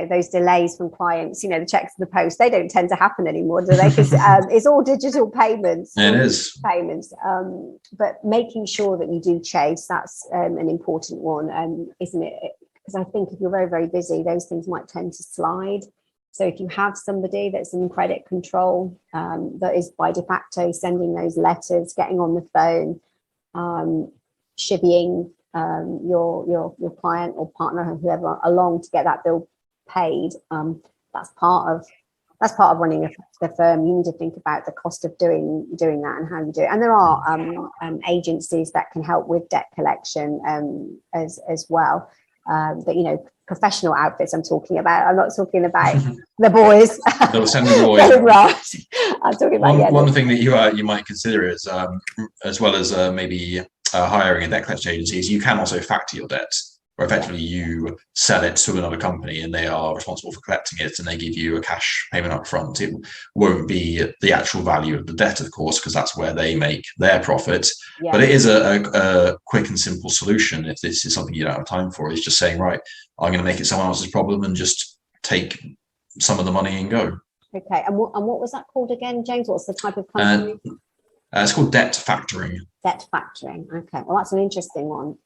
those delays from clients, the checks in the post, they don't tend to happen anymore, do they? Because it's all digital payments. It is. Payments. But making sure that you do chase, that's an important one, isn't it? Because I think if you're very, very busy, those things might tend to slide. So if you have somebody that's in credit control, that is by de facto sending those letters, getting on the phone, shivvying your client or partner or whoever along to get that bill paid, that's part of running the firm. You need to think about the cost of doing that and how you do it. And there are agencies that can help with debt collection as well. But professional outfits I'm talking about. I'm not talking about the boys. They'll send the boys. Right. I'm talking about one thing that you might consider is as well as maybe hiring a debt collection agency is you can also factor your debt, where effectively you sell it to another company and they are responsible for collecting it, and they give you a cash payment up front. It won't be the actual value of the debt, of course, because that's where they make their profit. Yeah. But it is a quick and simple solution if this is something you don't have time for. It's just saying, right, I'm going to make it someone else's problem and just take some of the money and go. Okay, and what was that called again, James? What's the type of company? It's called debt factoring. Debt factoring. Okay, well, that's an interesting one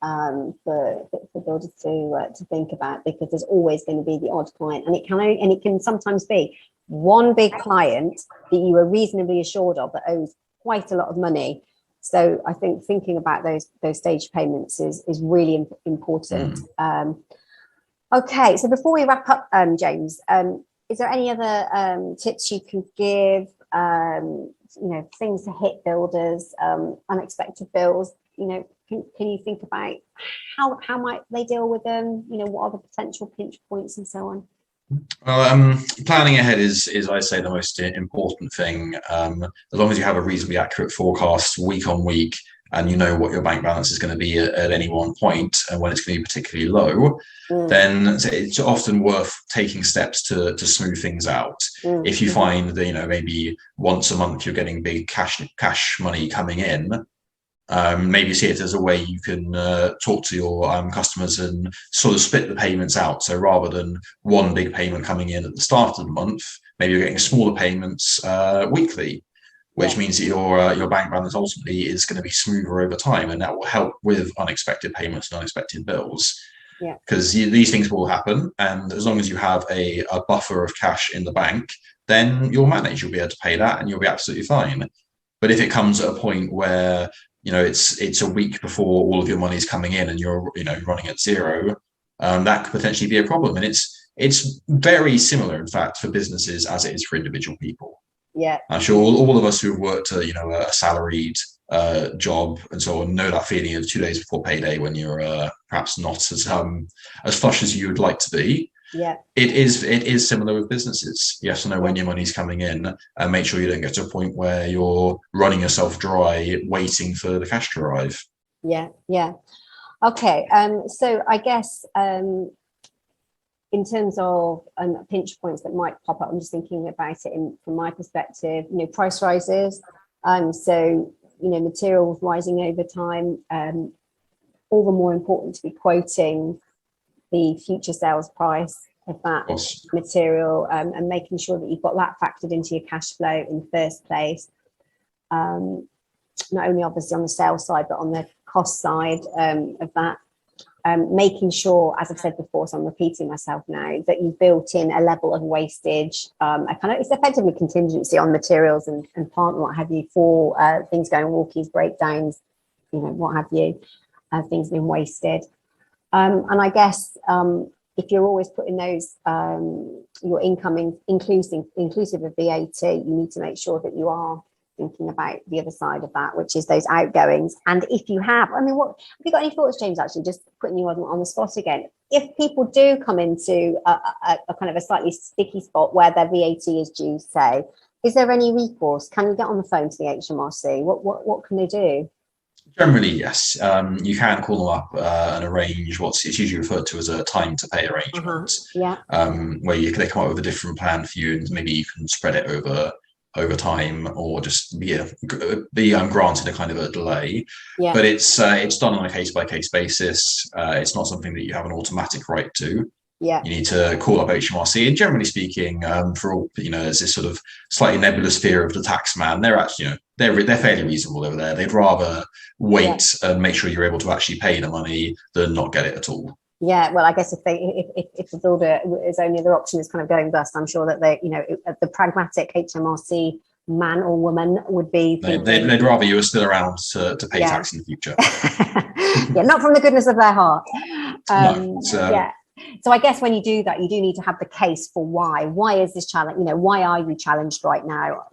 for builders to think about, because there's always going to be the odd client, and it can sometimes be one big client that you are reasonably assured of that owes quite a lot of money. So I think thinking about those stage payments is really important. Okay, so before we wrap up, James, is there any other tips you can give? Things to hit builders, unexpected bills. Can you think about how might they deal with them? What are the potential pinch points and so on? Well, planning ahead is I say the most important thing. As long as you have a reasonably accurate forecast week on week, and you know what your bank balance is going to be at any one point and when it's going to be particularly low, then it's often worth taking steps to smooth things out. If you find that maybe once a month you're getting big cash money coming in, maybe see it as a way you can talk to your customers and sort of split the payments out. So rather than one big payment coming in at the start of the month, maybe you're getting smaller payments weekly, which means that your bank balance ultimately is going to be smoother over time, and that will help with unexpected payments and unexpected bills. Yeah, because these things will happen, and as long as you have a buffer of cash in the bank, then you'll manage. You'll be able to pay that, and you'll be absolutely fine. But if it comes at a point where it's a week before all of your money is coming in and you're running at zero, that could potentially be a problem. And it's very similar, in fact, for businesses as it is for individual people. Yeah, I'm sure all of us who've worked a salaried job and so on know that feeling of 2 days before payday when you're perhaps not as flush as you would like to be. Yeah, it is similar with businesses. You have to know when your money's coming in and make sure you don't get to a point where you're running yourself dry waiting for the cash to arrive. Yeah. Okay. So I guess in terms of pinch points that might pop up, I'm just thinking about it from my perspective. Price rises. So materials rising over time. All the more important to be quoting the future sales price of that material, and making sure that you've got that factored into your cash flow in the first place. Not only obviously on the sales side, but on the cost side of that. Making sure, as I've said before, so I'm repeating myself now, that you've built in a level of wastage, it's effectively contingency on materials and plant and what have you for things going walkies, breakdowns, what have you, things being wasted. And I guess if you're always putting those, your incoming inclusive of VAT, you need to make sure that you are thinking about the other side of that, which is those outgoings. And if you have, what have you got any thoughts, James, actually, just putting you on the spot again? If people do come into a kind of a slightly sticky spot where their VAT is due, say, is there any recourse? Can you get on the phone to the HMRC? What can they do? Generally, yes. You can call them up and arrange it's usually referred to as a time to pay arrangement. Where they come up with a different plan for you, and maybe you can spread it over time, or just be granted a kind of a delay. Yeah. But it's done on a case-by-case basis. It's not something that you have an automatic right to. Yeah. You need to call up HMRC, and generally speaking, for all there's this sort of slightly nebulous fear of the tax man. They're actually they're fairly reasonable over there. They'd rather wait and make sure you're able to actually pay the money than not get it at all. Yeah, well, I guess if the builder is only their option is kind of going bust, I'm sure that the pragmatic HMRC man or woman would be thinking, they'd rather you were still around to pay tax in the future. Yeah, not from the goodness of their heart. Yeah. So I guess when you do that, you do need to have the case for why. Why is this challenge? Why are you challenged right now?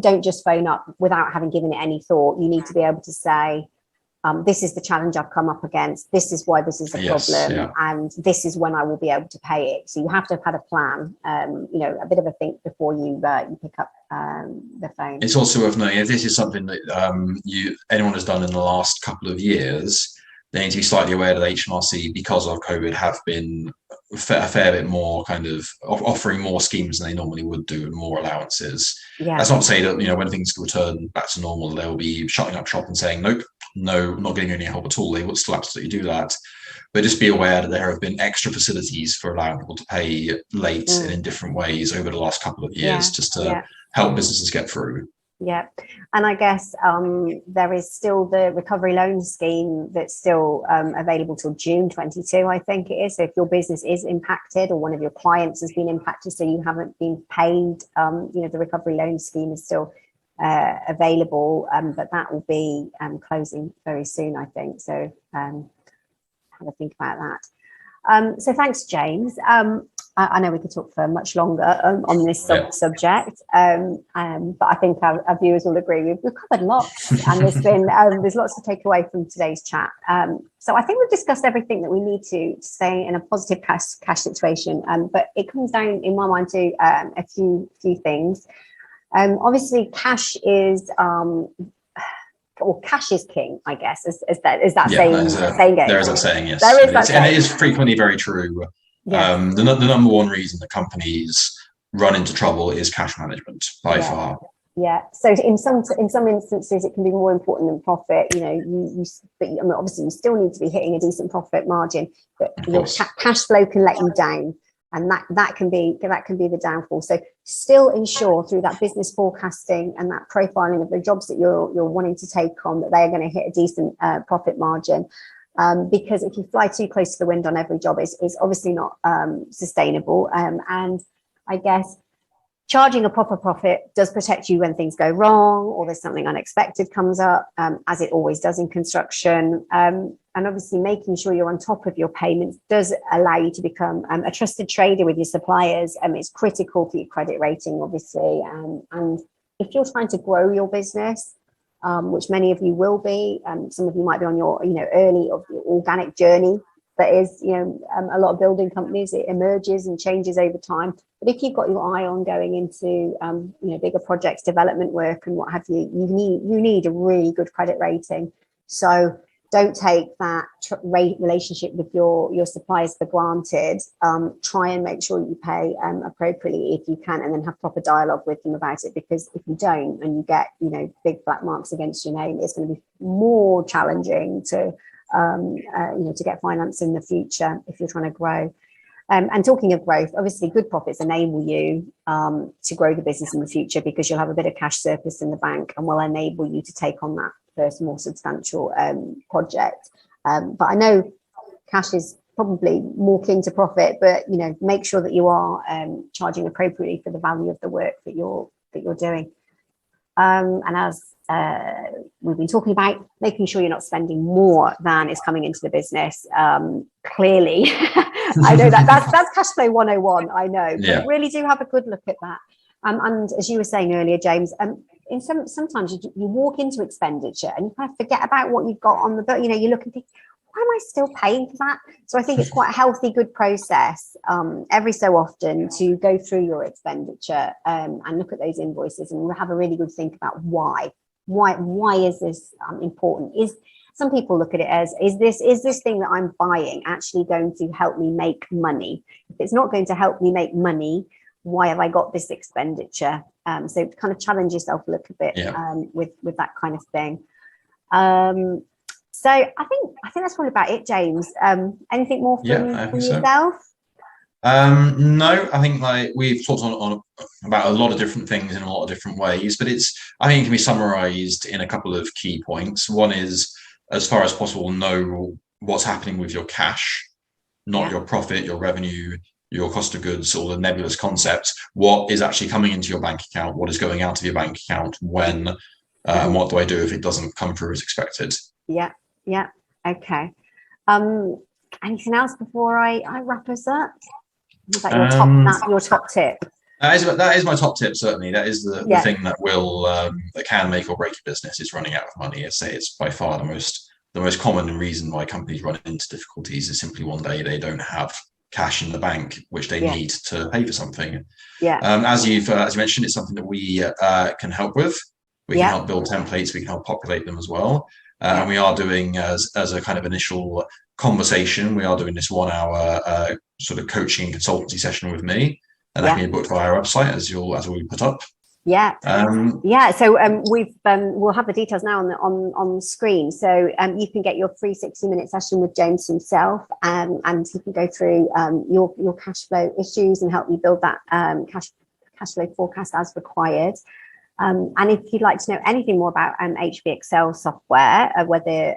Don't just phone up without having given it any thought. You need to be able to say, this is the challenge I've come up against. This is why this is a problem, and this is when I will be able to pay it. So you have to have had a plan, a bit of a think before you pick up the phone. It's also worth knowing if this is something that anyone has done in the last couple of years, they need to be slightly aware that HMRC, because of COVID, have been a fair bit more kind of offering more schemes than they normally would do, and more allowances. Yeah. That's not to say that when things return back to normal, they'll be shutting up shop and saying, nope, no, I'm not getting any help at all. They will still absolutely do that. But just be aware that there have been extra facilities for allowing people to pay late and in different ways over the last couple of years, just to help businesses get through. Yeah, and I guess there is still the recovery loan scheme that's still available till June 22, I think it is. So if your business is impacted, or one of your clients has been impacted, so you haven't been paid, the recovery loan scheme is still available, but that will be closing very soon, I think. So have a think about that. So thanks, James. I know we could talk for much longer on this subject, but I think our viewers will agree we've covered lots, and there's lots to take away from today's chat. So I think we've discussed everything that we need to stay in a positive cash situation, but it comes down, in my mind, to a few things. Obviously, cash is cash is king, I guess. Is that saying? There is that saying, yes. There is that saying. And it is frequently very true. Yes. The number one reason that companies run into trouble is cash management by far. Yeah. So in some instances, it can be more important than profit. But obviously, you still need to be hitting a decent profit margin, but your cash flow can let you down, and that can be the downfall. So still ensure through that business forecasting and that profiling of the jobs that you're wanting to take on, that they are going to hit a decent profit margin. Because if you fly too close to the wind on every job, it's obviously not sustainable. And I guess charging a proper profit does protect you when things go wrong, or there's something unexpected comes up, as it always does in construction. And obviously making sure you're on top of your payments does allow you to become a trusted trader with your suppliers. It's critical for your credit rating, obviously. And if you're trying to grow your business, which many of you will be, some of you might be on your early of your organic journey. That is, a lot of building companies, it emerges and changes over time. But if you've got your eye on going into bigger projects, development work and what have you, you need a really good credit rating. So don't take that relationship with your suppliers for granted. Try and make sure you pay appropriately if you can, and then have proper dialogue with them about it. Because if you don't, and you get big black marks against your name, it's going to be more challenging to get finance in the future if you're trying to grow. And talking of growth, obviously good profits enable you to grow the business in the future, because you'll have a bit of cash surplus in the bank and will enable you to take on that first more substantial project. But I know cash is probably more keen to profit, but make sure that you are charging appropriately for the value of the work that you're doing. And as we've been talking about, making sure you're not spending more than is coming into the business. Clearly, I know that's cash flow 101. I know, but really do have a good look at that. And as you were saying earlier, James, sometimes you walk into expenditure and you kind of forget about what you've got on the bill. You look and think, why am I still paying for that? So I think it's quite a healthy, good process every so often to go through your expenditure and look at those invoices and have a really good think about why is this important? Some people look at it as, is this thing that I'm buying actually going to help me make money? If it's not going to help me make money, why have I got this expenditure? So kind of challenge yourself a little bit with that kind of thing. So I think that's probably about it, James. Anything more from yourself? No, I think we've talked on about a lot of different things in a lot of different ways, but I think it can be summarized in a couple of key points. One is, as far as possible, know what's happening with your cash, not your profit, your revenue, your cost of goods, or the nebulous concepts. What is actually coming into your bank account? What is going out of your bank account? When? And what do I do if it doesn't come through as expected? Yeah. Okay. Anything else before I wrap us up? Is that your top tip? That is my top tip, certainly. That is the thing that will that can make or break your business, is running out of money. I'd say it's by far the most the most common reason why companies run into difficulties is simply one day they don't have cash in the bank, which they need to pay for something. As you mentioned, it's something that we can help with. We can help build templates. We can help populate them as well. And we are doing, as a kind of initial conversation, we are doing this 1 hour sort of coaching and consultancy session with me, and that can be booked via our website, as we put up. So we'll have the details now on the screen, so you can get your free 60-minute session with James himself, and he can go through your cash flow issues and help you build that cash flow forecast as required. And if you'd like to know anything more about HBXL software, whether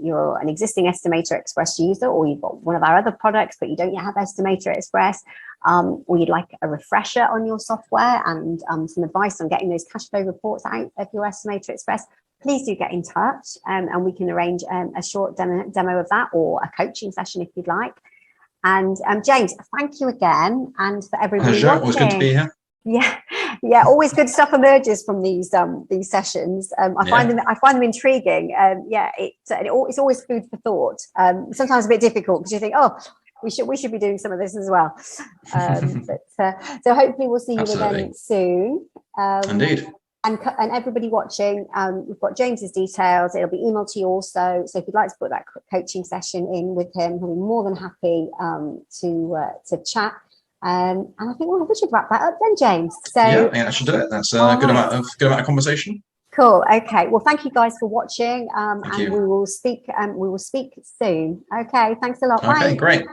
you're an existing Estimator Express user, or you've got one of our other products but you don't yet have Estimator Express, or you'd like a refresher on your software and some advice on getting those cash flow reports out of your Estimator Express, please do get in touch, and we can arrange a short demo of that, or a coaching session if you'd like. And James, thank you again, and for everybody Pleasure. watching. Always good to be here. Always good stuff emerges from these sessions. I find them intriguing. It's always food for thought. Sometimes a bit difficult because you think, oh, we should be doing some of this as well. So hopefully we'll see you again soon. Indeed. And everybody watching, we've got James's details. It'll be emailed to you also. So if you'd like to put that coaching session in with him, he'll be more than happy to chat. And I think we should wrap that up then, James. So I think that should do it. That's a good amount of conversation. Cool. Okay. Well, thank you guys for watching, and you. we will speak soon. Okay. Thanks a lot. Okay, Bye. great.